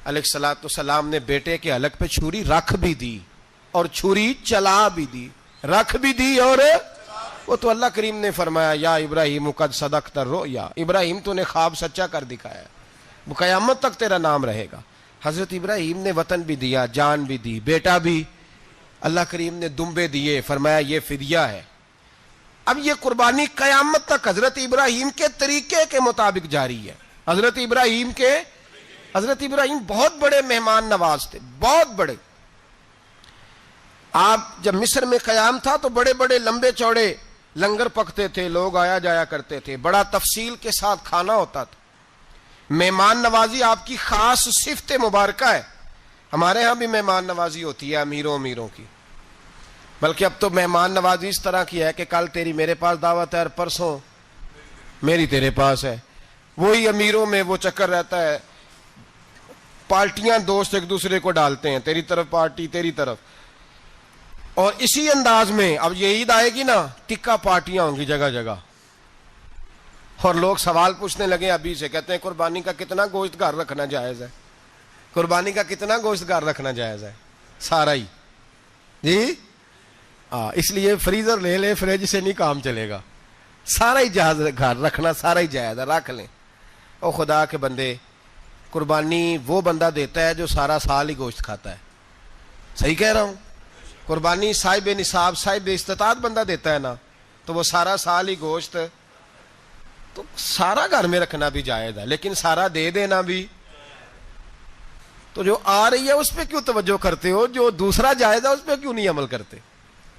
علیہ السلام نے بیٹے کے حلق پہ چھری رکھ بھی دی اور چھری چلا بھی دی، رکھ بھی دی، اور وہ تو اللہ کریم نے فرمایا یا ابراہیم قد صدقت الرؤیا، ابراہیم تو نے خواب سچا کر دکھایا، وہ قیامت تک تیرا نام رہے گا۔ حضرت ابراہیم نے وطن بھی دیا، جان بھی دی، بیٹا بھی، اللہ کریم نے دمبے دیے، فرمایا یہ فدیہ ہے۔ اب یہ قربانی قیامت تک حضرت ابراہیم کے طریقے کے مطابق جاری ہے. حضرت ابراہیم بہت بڑے مہمان نواز تھے, بہت بڑے. آپ جب مصر میں قیام تھا تو بڑے بڑے لمبے چوڑے لنگر پکتے تھے, لوگ آیا جایا کرتے تھے, بڑا تفصیل کے ساتھ کھانا ہوتا تھا. مہمان نوازی آپ کی خاص صفت مبارکہ ہے. ہمارے ہاں بھی مہمان نوازی ہوتی ہے امیروں کی, بلکہ اب تو مہمان نوازی اس طرح کی ہے کہ کل تیری میرے پاس دعوت ہے اور پرسوں میری تیرے پاس ہے. وہی امیروں میں وہ چکر رہتا ہے, پارٹیاں دوست ایک دوسرے کو ڈالتے ہیں, تیری طرف پارٹی تیری طرف. اور اسی انداز میں اب یہ عید آئے گی نا, ٹکا پارٹیاں ہوں گی جگہ جگہ. اور لوگ سوال پوچھنے لگے ابھی سے, کہتے ہیں قربانی کا کتنا گوشت گھر رکھنا جائز ہے, قربانی کا کتنا گوشت گھر رکھنا جائز ہے؟ سارا ہی جی. اس لیے فریزر لے لے, فریج سے نہیں کام چلے گا. سارا ہی جہاز گھر رکھنا سارا ہی جائز ہے, رکھ لیں. او خدا کے بندے, قربانی وہ بندہ دیتا ہے جو سارا سال ہی گوشت کھاتا ہے. صحیح کہہ رہا ہوں؟ قربانی صاحب نصاب صاحب استطاعت بندہ دیتا ہے نا, تو وہ سارا سال ہی گوشت, تو سارا گھر میں رکھنا بھی جائز ہے, لیکن سارا دے دینا بھی. تو جو آ رہی ہے اس پہ کیوں توجہ کرتے ہو, جو دوسرا جائز ہے اس پہ کیوں نہیں عمل کرتے؟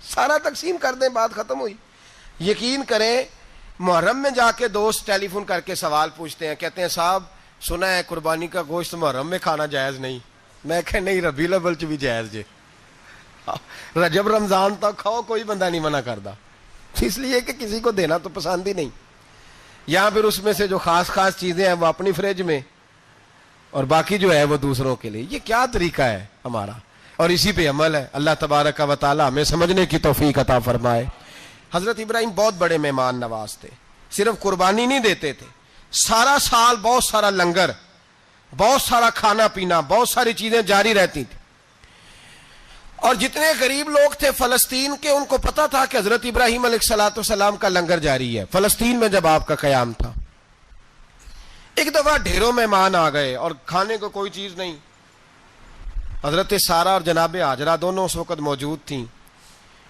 سارا تقسیم کر دیں, بات ختم ہوئی. یقین کریں, محرم میں جا کے دوست ٹیلی فون کر کے سوال پوچھتے ہیں, کہتے ہیں صاحب سنا ہے قربانی کا گوشت محرم میں کھانا جائز نہیں. میں کہ نہیں, ربیع الاول چ بھی جائز جے, رجب رمضان تک کھاؤ, کوئی بندہ نہیں منع کرتا. اس لیے کہ کسی کو دینا تو پسند ہی نہیں. یا پھر اس میں سے جو خاص چیزیں ہیں وہ اپنی فریج میں, اور باقی جو ہے وہ دوسروں کے لیے. یہ کیا طریقہ ہے ہمارا؟ اور اسی پہ عمل ہے. اللہ تبارک و تعالی ہمیں سمجھنے کی توفیق عطا فرمائے. حضرت ابراہیم بہت بڑے مہمان نواز تھے. صرف قربانی نہیں دیتے تھے, سارا سال بہت سارا لنگر, بہت سارا کھانا پینا, بہت ساری چیزیں جاری رہتی تھی. اور جتنے غریب لوگ تھے فلسطین کے, ان کو پتا تھا کہ حضرت ابراہیم علیہ الصلوۃ والسلام کا لنگر جاری ہے. فلسطین میں جب آپ کا قیام تھا, ایک دفعہ ڈھیروں مہمان آ گئے اور کھانے کو کوئی چیز نہیں. حضرت سارہ اور جناب ہاجرہ دونوں اس وقت موجود تھیں.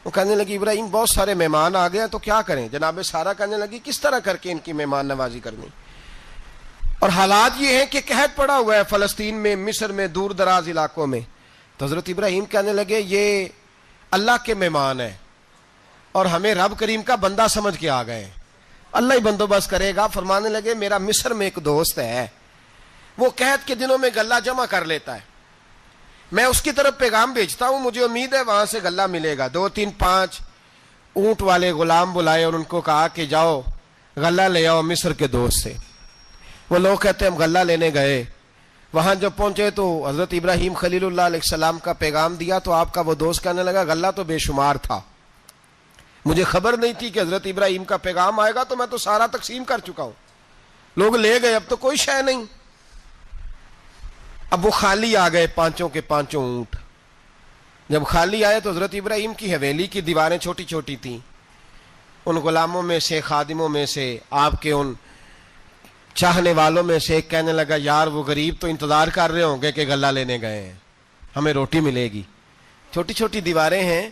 وہ کہنے لگی ابراہیم بہت سارے مہمان آ گئے تو کیا کریں؟ جناب سارہ کہنے لگی کس طرح کر کے ان کی مہمان نوازی کرنی. اور حالات یہ ہیں کہ قحط پڑا ہوا ہے فلسطین میں, مصر میں, دور دراز علاقوں میں. تو حضرت ابراہیم کہنے لگے یہ اللہ کے مہمان ہیں اور ہمیں رب کریم کا بندہ سمجھ کے آ گئے, اللہ ہی بندوبست کرے گا. فرمانے لگے میرا مصر میں ایک دوست ہے, وہ قحط کے دنوں میں غلہ جمع کر لیتا ہے, میں اس کی طرف پیغام بھیجتا ہوں, مجھے امید ہے وہاں سے غلہ ملے گا. 2 3 5 اونٹ والے غلام بلائے اور ان کو کہا کہ جاؤ غلہ لے آؤ مصر کے دوست سے. وہ لوگ کہتے ہیں ہم غلہ لینے گئے, وہاں جب پہنچے تو حضرت ابراہیم خلیل اللہ علیہ السلام کا پیغام دیا تو آپ کا وہ دوست کہنے لگا غلہ تو بے شمار تھا, مجھے خبر نہیں تھی کہ حضرت ابراہیم کا پیغام آئے گا, تو میں تو سارا تقسیم کر چکا ہوں. لوگ لے گئے, اب تو کوئی شے نہیں. اب وہ خالی آ گئے 5 کے 5 اونٹ. جب خالی آئے تو حضرت ابراہیم کی حویلی کی دیواریں چھوٹی چھوٹی تھیں. ان غلاموں میں سے, خادموں میں سے, آپ کے ان چاہنے والوں میں سے ایک کہنے لگا یار وہ غریب تو انتظار کر رہے ہوں گے کہ غلہ لینے گئے ہیں, ہمیں روٹی ملے گی. چھوٹی چھوٹی دیواریں ہیں,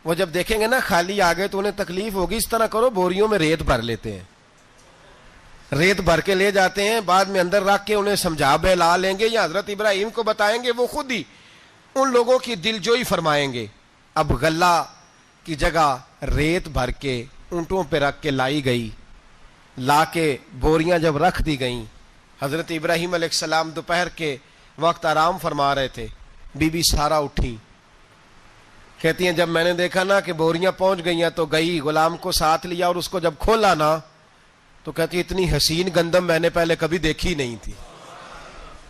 وہ جب دیکھیں گے نا خالی آ گئے تو انہیں تکلیف ہوگی. اس طرح کرو بوریوں میں ریت بھر لیتے ہیں, ریت بھر کے لے جاتے ہیں, بعد میں اندر رکھ کے انہیں سمجھا بہلا لیں گے یا حضرت ابراہیم کو بتائیں گے, وہ خود ہی ان لوگوں کی دل جوئی فرمائیں گے. اب غلہ کی جگہ ریت بھر کے اونٹوں پہ رکھ کے لائی گئی. لا کے بوریاں جب رکھ دی گئیں, حضرت ابراہیم علیہ السلام دوپہر کے وقت آرام فرما رہے تھے. بی بی سارہ اٹھی, کہتی ہیں جب میں نے دیکھا نا کہ بوریاں پہنچ گئی ہیں تو گئی, غلام کو ساتھ لیا اور اس کو جب کھولا نا تو کہتی اتنی حسین گندم میں نے پہلے کبھی دیکھی نہیں تھی,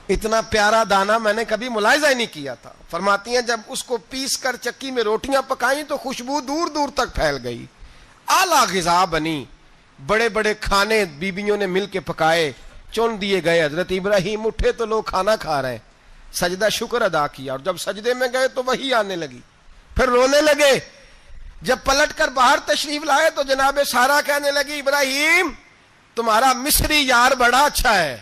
اتنا پیارا دانہ میں نے کبھی ملاحظہ ہی نہیں کیا تھا. فرماتی ہیں جب اس کو پیس کر چکی میں روٹیاں پکائیں تو خوشبو دور دور تک پھیل گئی, اعلیٰ غذا بنی, بڑے بڑے کھانے بیبیوں نے مل کے پکائے, چن دیے گئے. حضرت ابراہیم اٹھے تو لوگ کھانا کھا رہے ہیں, سجدہ شکر ادا کیا, اور جب سجدے میں گئے تو وہی آنے لگی, پھر رونے لگے. جب پلٹ کر باہر تشریف لائے تو جناب سارہ کہنے لگی ابراہیم تمہارا مصری یار بڑا اچھا ہے,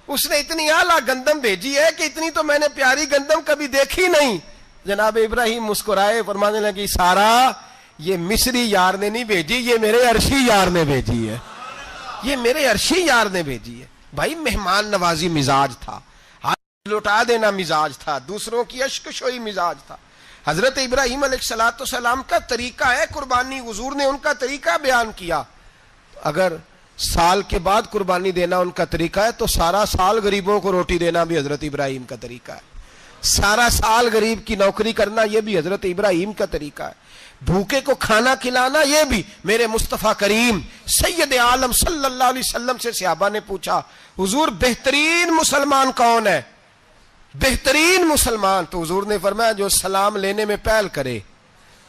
اس نے اتنی اعلیٰ گندم بھیجی ہے کہ اتنی تو میں نے پیاری گندم کبھی دیکھی نہیں. جناب ابراہیم مسکرائے, فرمانے لگی سارہ یہ مصری یار نے نہیں بھیجی، یہ میرے عرشی یار نے بھیجی ہے، یہ میرے عرشی یار نے بھیجی ہے۔ بھائی مہمان نوازی مزاج تھا، ہاتھ لوٹا دینا مزاج تھا، دوسروں کی اشک شوئی مزاج تھا۔ حضرت ابراہیم علیہ السلام کا طریقہ ہے قربانی، حضور نے ان کا طریقہ بیان کیا۔ اگر سال کے بعد قربانی دینا ان کا طریقہ ہے تو سارا سال غریبوں کو روٹی دینا بھی حضرت ابراہیم کا طریقہ ہے، سارا سال غریب کی نوکری کرنا یہ بھی حضرت ابراہیم کا طریقہ ہے، بھوکے کو کھانا کھلانا یہ بھی میرے مصطفیٰ کریم سید عالم صلی اللہ علیہ وسلم سے صحابہ نے پوچھا حضور بہترین مسلمان کون ہے؟ بہترین مسلمان، تو حضور نے فرمایا جو سلام لینے میں پہل کرے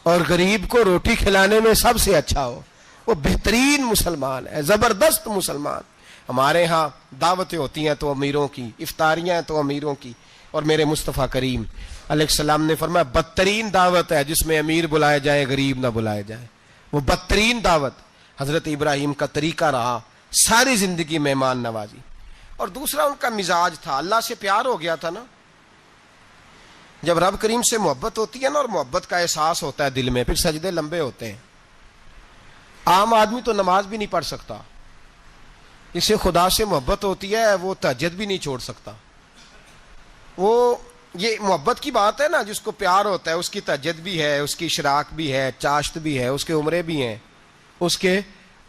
اور غریب کو روٹی کھلانے میں سب سے اچھا ہو، وہ بہترین مسلمان ہے، زبردست مسلمان۔ ہمارے ہاں دعوتیں ہوتی ہیں تو امیروں کی، افطاریاں ہیں تو امیروں کی، اور میرے مصطفیٰ کریم علیہ السلام نے فرمایا بدترین دعوت ہے جس میں امیر بلائے جائے غریب نہ بلائے جائے، وہ بدترین دعوت حضرت ابراہیم کا طریقہ رہا، ساری زندگی مہمان نوازی۔ اور دوسرا ان کا مزاج تھا، اللہ سے پیار ہو گیا تھا نا، جب رب کریم سے محبت ہوتی ہے نا اور محبت کا احساس ہوتا ہے دل میں، پھر سجدے لمبے ہوتے ہیں۔ عام آدمی تو نماز بھی نہیں پڑھ سکتا، اسے خدا سے محبت ہوتی ہے وہ تہجد بھی نہیں چھوڑ سکتا۔ وہ یہ محبت کی بات ہے نا، جس کو پیار ہوتا ہے اس کی تہجد بھی ہے، اس کی اشراق بھی ہے، چاشت بھی ہے، اس کے عمرے بھی ہیں، اس کے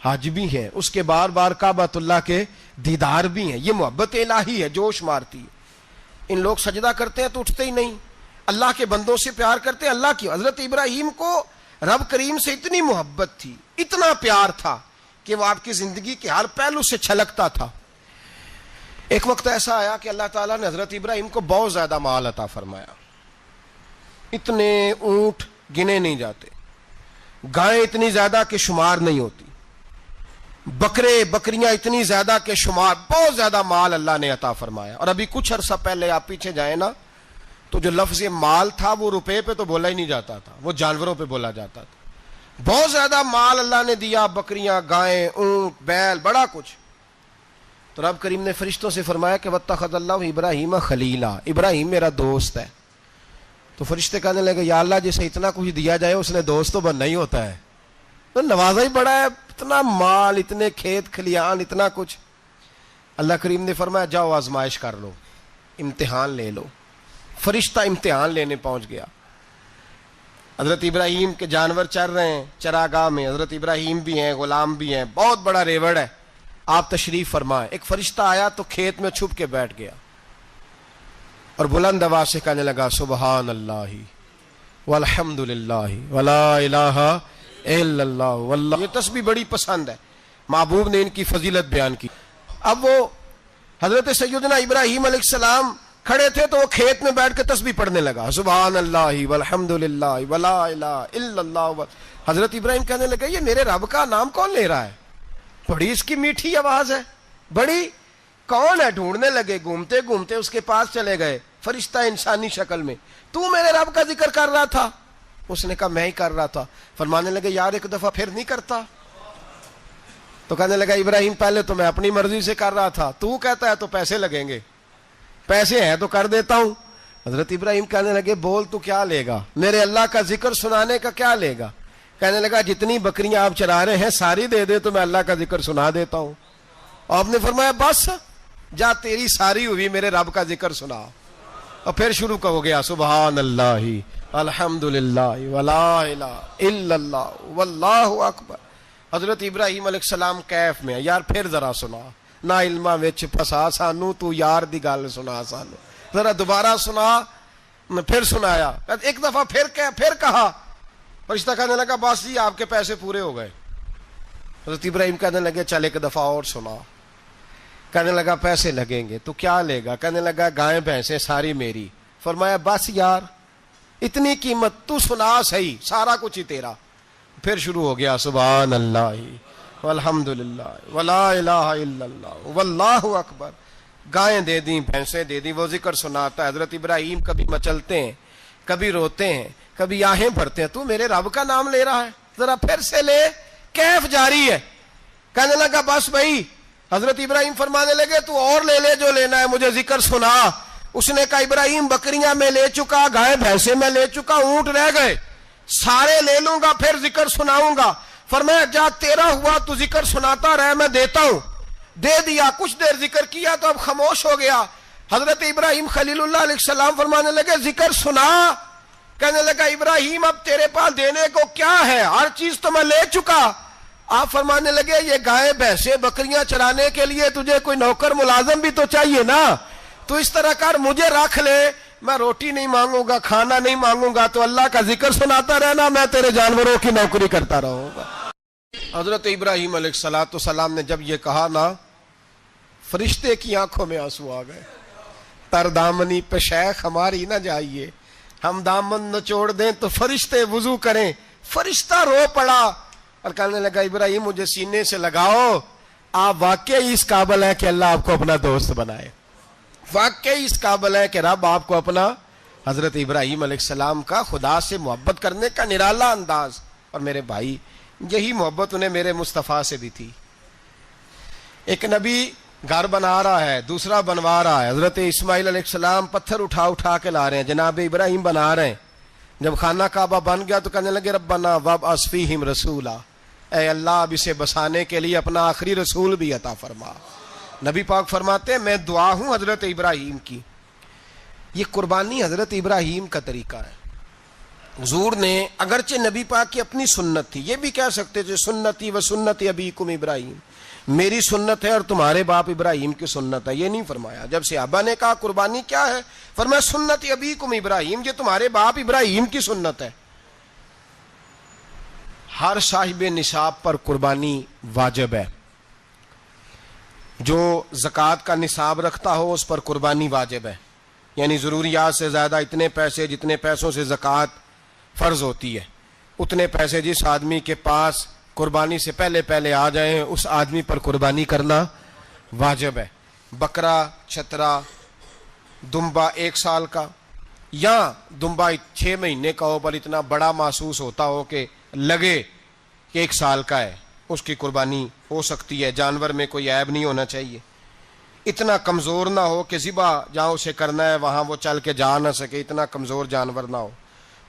حج بھی ہیں، اس کے بار بار کعبۃ اللہ کے دیدار بھی ہیں۔ یہ محبت الہی ہے، جوش مارتی ہے۔ ان لوگ سجدہ کرتے ہیں تو اٹھتے ہی نہیں، اللہ کے بندوں سے پیار کرتے ہیں اللہ کی۔ حضرت ابراہیم کو رب کریم سے اتنی محبت تھی، اتنا پیار تھا کہ وہ آپ کی زندگی کے ہر پہلو سے چھلکتا تھا۔ ایک وقت ایسا آیا کہ اللہ تعالیٰ نے حضرت ابراہیم کو بہت زیادہ مال عطا فرمایا، اتنے اونٹ گنے نہیں جاتے، گائیں اتنی زیادہ کہ شمار نہیں ہوتی، بکرے بکریاں اتنی زیادہ کہ شمار، بہت زیادہ مال اللہ نے عطا فرمایا۔ اور ابھی کچھ عرصہ پہلے آپ پیچھے جائیں نا تو جو لفظ مال تھا وہ روپے پہ تو بولا ہی نہیں جاتا تھا، وہ جانوروں پہ بولا جاتا تھا۔ بہت زیادہ مال اللہ نے دیا، بکریاں، گائیں، اونٹ، بیل، بڑا کچھ۔ تو رب کریم نے فرشتوں سے فرمایا کہ وَاتَّخَذَ اللَّهُ ابراہیم خلیلا، ابراہیم میرا دوست ہے۔ تو فرشتے کہنے لگے یا اللہ جسے اتنا کچھ دیا جائے اس نے دوست تو بننا ہی ہوتا ہے، تو نوازا ہی بڑا ہے، اتنا مال، اتنے کھیت کھلیان، اتنا کچھ۔ اللہ کریم نے فرمایا جاؤ آزمائش کر لو، امتحان لے لو۔ فرشتہ امتحان لینے پہنچ گیا۔ حضرت ابراہیم کے جانور چر رہے ہیں چراگاہ میں، حضرت ابراہیم بھی ہیں، غلام بھی ہیں، بہت بڑا ریوڑ ہے، آپ تشریف فرمائیں۔ ایک فرشتہ آیا تو کھیت میں چھپ کے بیٹھ گیا اور بلند آواز سے کہنے لگا سبحان اللہ والحمد للہ ولا الہ الا اللہ واللہ۔ یہ تسبیح بڑی پسند ہے، محبوب نے ان کی فضیلت بیان کی۔ اب وہ حضرت سیدنا ابراہیم علیہ السلام کھڑے تھے تو وہ کھیت میں بیٹھ کے تسبیح پڑھنے لگا سبحان اللہ والحمد للہ ولا الہ الا اللہ۔ حضرت ابراہیم کہنے لگے یہ میرے رب کا نام کون لے رہا ہے؟ بڑی اس کی میٹھی آواز ہے، بڑی، کون ہے؟ ڈھونڈنے لگے، گھومتے گھومتے اس کے پاس چلے گئے، فرشتہ انسانی شکل میں۔ تو میرے رب کا ذکر کر رہا تھا؟ اس نے کہا میں ہی کر رہا تھا۔ فرمانے لگے یار ایک دفعہ پھر نہیں کرتا؟ تو کہنے لگا ابراہیم پہلے تو میں اپنی مرضی سے کر رہا تھا، تو کہتا ہے تو پیسے لگیں گے، پیسے ہیں تو کر دیتا ہوں۔ حضرت ابراہیم کہنے لگے بول تو کیا لے گا، میرے اللہ کا ذکر سنانے کا کیا لے گا؟ کہنے لگا جتنی بکریاں آپ چرا رہے ہیں ساری دے دے تو میں اللہ کا ذکر سنا دیتا ہوں۔ آپ نے فرمایا بس جا تیری ساری ہوئی، میرے رب کا ذکر سنا۔ اور پھر شروع ہو گیا سبحان اللہ الحمد للہ ولا الہ الا اللہ واللہ اکبر۔ حضرت ابراہیم علیہ السلام کیف میں یار پھر ذرا سنا، نہ علماں وچ پھسا سانو، تو یار دی گل سنا سانو، ذرا دوبارہ سنا۔ میں پھر سنایا، ایک دفعہ پھر کہا، فرشتہ کہنے لگا بس جی آپ کے پیسے پورے ہو گئے۔ حضرت ابراہیم کہنے لگے چل ایک دفعہ اور سنا۔ کہنے لگا پیسے لگیں گے، تو کیا لے گا؟ کہنے لگا گائیں بھینسیں ساری میری۔ فرمایا بس یار اتنی قیمت، تو سنا صحیح، سارا کچھ ہی تیرا۔ پھر شروع ہو گیا سبحان اللہ والحمد للہ ولا الہ الا اللہ واللہ اکبر۔ گائیں دے دیں، بھینسیں دے دیں، وہ ذکر سناتا ہے۔ حضرت ابراہیم کبھی مچلتے ہیں، کبھی روتے ہیں، کبھی آہیں بھرتے ہیں، تو میرے رب کا نام لے رہا ہے، ذرا پھر سے لے۔ کیف جاری ہے۔ کہنے لگا بس بھائی۔ حضرت ابراہیم فرمانے لگے تو اور لے لے جو لینا ہے، مجھے ذکر سنا۔ اس نے کہا ابراہیم بکریاں میں لے چکا، گائے بھینسیں میں لے چکا، اونٹ رہ گئے، سارے لے لوں گا پھر ذکر سناؤں گا. فرمایا جا تیرا ہوا تو ذکر سناتا رہے, میں دیتا ہوں. دے دیا, کچھ دیر ذکر کیا تو اب خاموش ہو گیا. حضرت ابراہیم خلیل اللہ علیہ السلام فرمانے لگے ذکر سنا. کہنے لگا ابراہیم اب تیرے پاس دینے کو کیا ہے, ہر چیز تو میں لے چکا. آپ فرمانے لگے یہ گائے بھینسیں بکریاں چرانے کے لیے تجھے کوئی نوکر ملازم بھی تو چاہیے نا. تو اس طرح کر, مجھے رکھ لے, میں روٹی نہیں مانگوں گا, کھانا نہیں مانگوں گا, تو اللہ کا ذکر سناتا رہنا, میں تیرے جانوروں کی نوکری کرتا رہوں گا. حضرت ابراہیم علیہ السلام نے جب یہ کہا نا, فرشتے کی آنکھوں میں آنسو آ گئے. تر دامنی پہ شیخ ہماری نہ جائیے, ہم دامن نچوڑ دیں تو فرشتے وضو کریں. فرشتہ رو پڑا اور کہنے لگا ابراہیم مجھے سینے سے لگاؤ, آپ واقعی اس قابل ہیں کہ اللہ آپ کو اپنا دوست بنائے, واقعی اس قابل ہے کہ رب آپ کو اپنا. حضرت ابراہیم علیہ السلام کا خدا سے محبت کرنے کا نرالا انداز. اور میرے بھائی یہی محبت انہیں میرے مصطفیٰ سے بھی تھی. ایک نبی گھر بنا رہا ہے, دوسرا بنوا رہا ہے. حضرت اسماعیل علیہ السلام پتھر اٹھا اٹھا کے لا رہے ہیں, جناب ابراہیم بنا رہے ہیں. جب خانہ کعبہ بن گیا تو کہنے لگے ربنا وابعث فیہم رسولا, اے اللہ اب اسے بسانے کے لیے اپنا آخری رسول بھی عطا فرما. نبی پاک فرماتے ہیں میں دعا ہوں حضرت ابراہیم کی. یہ قربانی حضرت ابراہیم کا طریقہ ہے. حضور نے اگرچہ نبی پاک کی اپنی سنت تھی, یہ بھی کہہ سکتے تھے سنتی و سنت ابیکم ابراہیم, میری سنت ہے اور تمہارے باپ ابراہیم کی سنت ہے. یہ نہیں فرمایا. جب صحابہ نے کہا قربانی کیا ہے, فرمایا سنت ابیکم ابراہیم, یہ تمہارے باپ ابراہیم کی سنت ہے. ہر صاحب نصاب پر قربانی واجب ہے. جو زکوٰۃ کا نصاب رکھتا ہو اس پر قربانی واجب ہے. یعنی ضروریات سے زیادہ اتنے پیسے, جتنے پیسوں سے زکوٰۃ فرض ہوتی ہے, اتنے پیسے جس آدمی کے پاس قربانی سے پہلے پہلے آ جائیں اس آدمی پر قربانی کرنا واجب ہے. بکرا, چھترا, دمبا 1 سال کا یا دمبا 6 مہینے کا ہو پر اتنا بڑا محسوس ہوتا ہو کہ لگے کہ 1 سال کا ہے, اس کی قربانی ہو سکتی ہے. جانور میں کوئی عیب نہیں ہونا چاہیے, اتنا کمزور نہ ہو کہ ذبح جہاں اسے کرنا ہے وہاں وہ چل کے جا نہ سکے, اتنا کمزور جانور نہ ہو,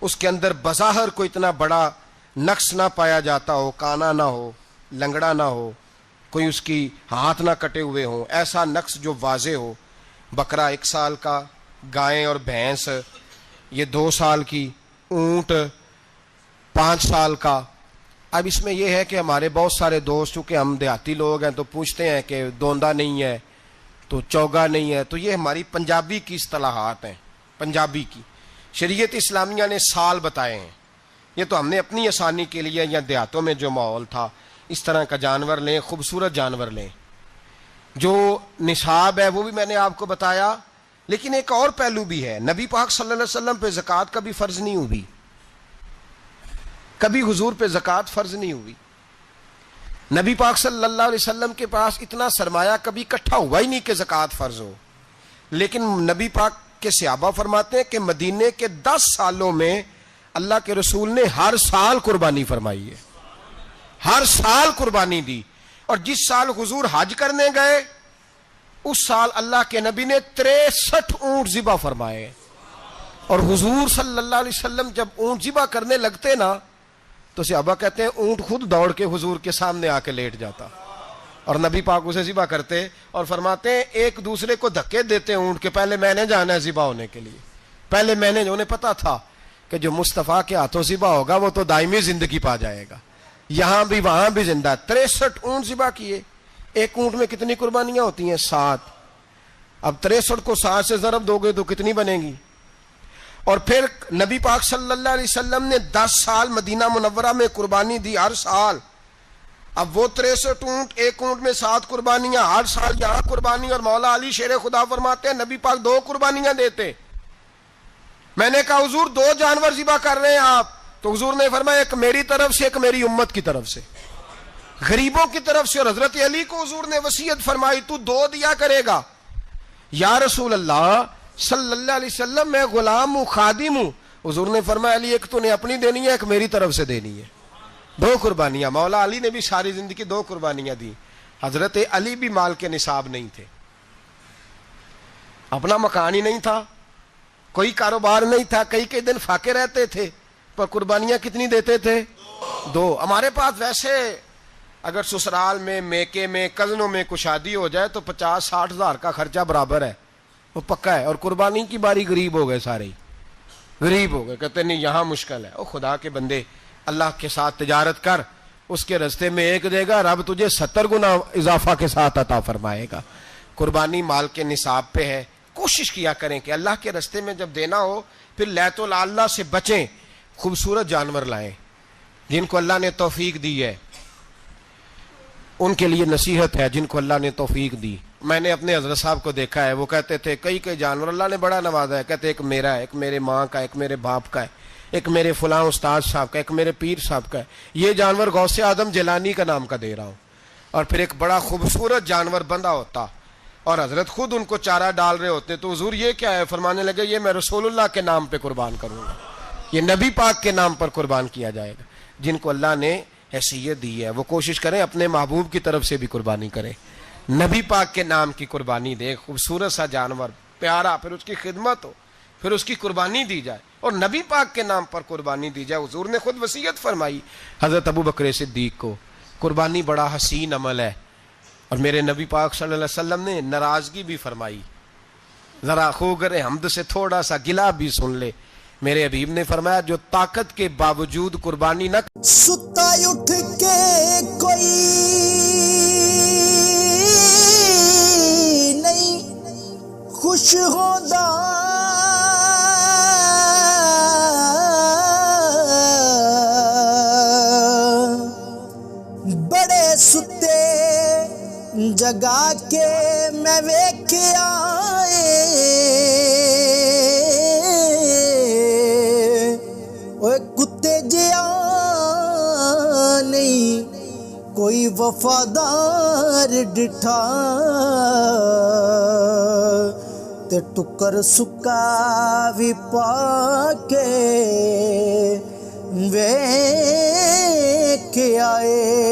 اس کے اندر بظاہر کوئی اتنا بڑا نقص نہ پایا جاتا ہو, کانا نہ ہو, لنگڑا نہ ہو, کوئی اس کی ہاتھ نہ کٹے ہوئے ہوں, ایسا نقص جو واضح ہو. بکرا 1 سال کا, گائیں اور بھینس یہ 2 سال کی, اونٹ 5 سال کا. اب اس میں یہ ہے کہ ہمارے بہت سارے دوست, چونکہ ہم دیہاتی لوگ ہیں تو پوچھتے ہیں کہ دوندا نہیں ہے تو چوگا نہیں ہے, تو یہ ہماری پنجابی کی اصطلاحات ہیں. پنجابی کی شریعت اسلامیہ نے سال بتائے ہیں, یہ تو ہم نے اپنی آسانی کے لیے, یا دیہاتوں میں جو ماحول تھا اس طرح کا جانور لیں, خوبصورت جانور لیں. جو نصاب ہے وہ بھی میں نے آپ کو بتایا, لیکن ایک اور پہلو بھی ہے. نبی پاک صلی اللہ علیہ وسلم پہ زکوٰۃ کبھی فرض نہیں ہوئی, کبھی حضور پہ زکوٰۃ فرض نہیں ہوئی. نبی پاک صلی اللہ علیہ وسلم کے پاس اتنا سرمایہ کبھی اکٹھا ہوا ہی نہیں کہ زکوٰۃ فرض ہو. لیکن نبی پاک کے صحابہ فرماتے ہیں کہ مدینے کے 10 سالوں میں اللہ کے رسول نے ہر سال قربانی فرمائی ہے, ہر سال قربانی دی. اور جس سال حضور حج کرنے گئے اس سال اللہ کے نبی نے 63 اونٹ ذبح فرمائے. اور حضور صلی اللہ علیہ وسلم جب اونٹ ذبح کرنے لگتے نا تو صحابہ کہتے ہیں اونٹ خود دوڑ کے حضور کے سامنے آ کے لیٹ جاتا, اور نبی پاک اسے ذبح کرتے اور فرماتے ہیں ایک دوسرے کو دھکے دیتے اونٹ کے, پہلے میں نے جانا ہے ذبح ہونے کے لیے, پہلے میں نے. انہیں پتا تھا کہ جو مصطفیٰ کے ہاتھوں ذبح ہوگا وہ تو دائمی زندگی پا جائے گا, یہاں بھی وہاں بھی زندہ. 63 اونٹ ذبح کیے. ایک اونٹ میں کتنی قربانیاں ہوتی ہیں؟ 7. اب 63 کو 7 سے ضرب دو گے تو کتنی بنے گی؟ اور پھر نبی پاک صلی اللہ علیہ وسلم نے 10 سال مدینہ منورہ میں قربانی دی, ہر سال. اب وہ 63 اونٹ, ایک اونٹ میں 7 قربانیاں, ہر سال یہاں قربانی. اور مولا علی شیر خدا فرماتے ہیں نبی پاک 2 قربانیاں دیتے. میں نے کہا حضور 2 جانور ذبح کر رہے ہیں آپ, تو حضور نے فرمایا ایک میری طرف سے, ایک میری امت کی طرف سے, غریبوں کی طرف سے. اور حضرت علی کو حضور نے وصیت فرمائی تو 2 دیا کرے گا. یا رسول اللہ صلی اللہ علیہ وسلم میں غلام ہوں, خادم ہوں. حضور نے فرمایا علی ایک تو نے اپنی دینی ہے, ایک میری طرف سے دینی ہے. 2 قربانیاں. مولا علی نے بھی ساری زندگی 2 قربانیاں دی. حضرت علی بھی مال کے نصاب نہیں تھے, اپنا مکان ہی نہیں تھا, کوئی کاروبار نہیں تھا, کئی دن فاقے رہتے تھے. پر قربانیاں کتنی دیتے تھے؟ 2۔ ہمارے پاس ویسے اگر سسرال میں، میکے میں، کزنوں میں کچھ شادی ہو جائے تو 50-60 ہزار کا خرچہ برابر ہے، وہ پکا ہے۔ اور قربانی کی باری غریب ہو گئے، سارے غریب ہو گئے، کہتے نہیں یہاں مشکل ہے۔ او خدا کے بندے، اللہ کے ساتھ تجارت کر، اس کے رستے میں 1 دے گا، رب تجھے 70 گنا اضافہ کے ساتھ عطا فرمائے گا۔ قربانی مال کے نصاب پہ ہے۔ کوشش کیا کریں کہ اللہ کے رستے میں جب دینا ہو پھر لیت اللہ سے بچیں، خوبصورت جانور لائیں۔ جن کو اللہ نے توفیق دی ہے ان کے لیے نصیحت ہے، جن کو اللہ نے توفیق دی۔ میں نے اپنے حضرت صاحب کو دیکھا ہے، وہ کہتے تھے کئی جانور اللہ نے بڑا نوازا ہے، کہتے ایک میرا ہے، ایک میرے ماں کا، ایک میرے باپ کا ہے، ایک میرے فلاں استاد صاحب کا، ایک میرے پیر صاحب کا ہے۔ یہ جانور غوث اعظم جیلانی کا نام کا دے رہا ہوں۔ اور پھر ایک بڑا خوبصورت جانور بندھا ہوتا اور حضرت خود ان کو چارہ ڈال رہے ہوتے، تو حضور یہ کیا ہے؟ فرمانے لگے یہ میں رسول اللہ کے نام پہ قربان کروں گا، یہ نبی پاک کے نام پر قربان کیا جائے گا۔ جن کو اللہ نے حیثیت دی ہے وہ کوشش کریں اپنے محبوب کی طرف سے بھی قربانی کریں، نبی پاک کے نام کی قربانی دے۔ خوبصورت سا جانور پیارا، پھر اس کی خدمت ہو، پھر اس کی قربانی دی جائے اور نبی پاک کے نام پر قربانی دی جائے۔ حضور نے خود وصیت فرمائی حضرت ابو بکر صدیق کو، قربانی بڑا حسین عمل ہے۔ اور میرے نبی پاک صلی اللہ علیہ وسلم نے ناراضگی بھی فرمائی، ذرا خوگر حمد سے تھوڑا سا گلا بھی سن لے۔ میرے حبیب نے فرمایا جو طاقت کے باوجود قربانی نہ ستا اٹھ کے کوئی نہیں خوش ہوندا، بڑے ستے جگا کے میں ویکھیا کتے جیا نہیں کوئی وفادار ڈٹھا، تے ٹکر سکا بھی پا کے ویکھ آئے۔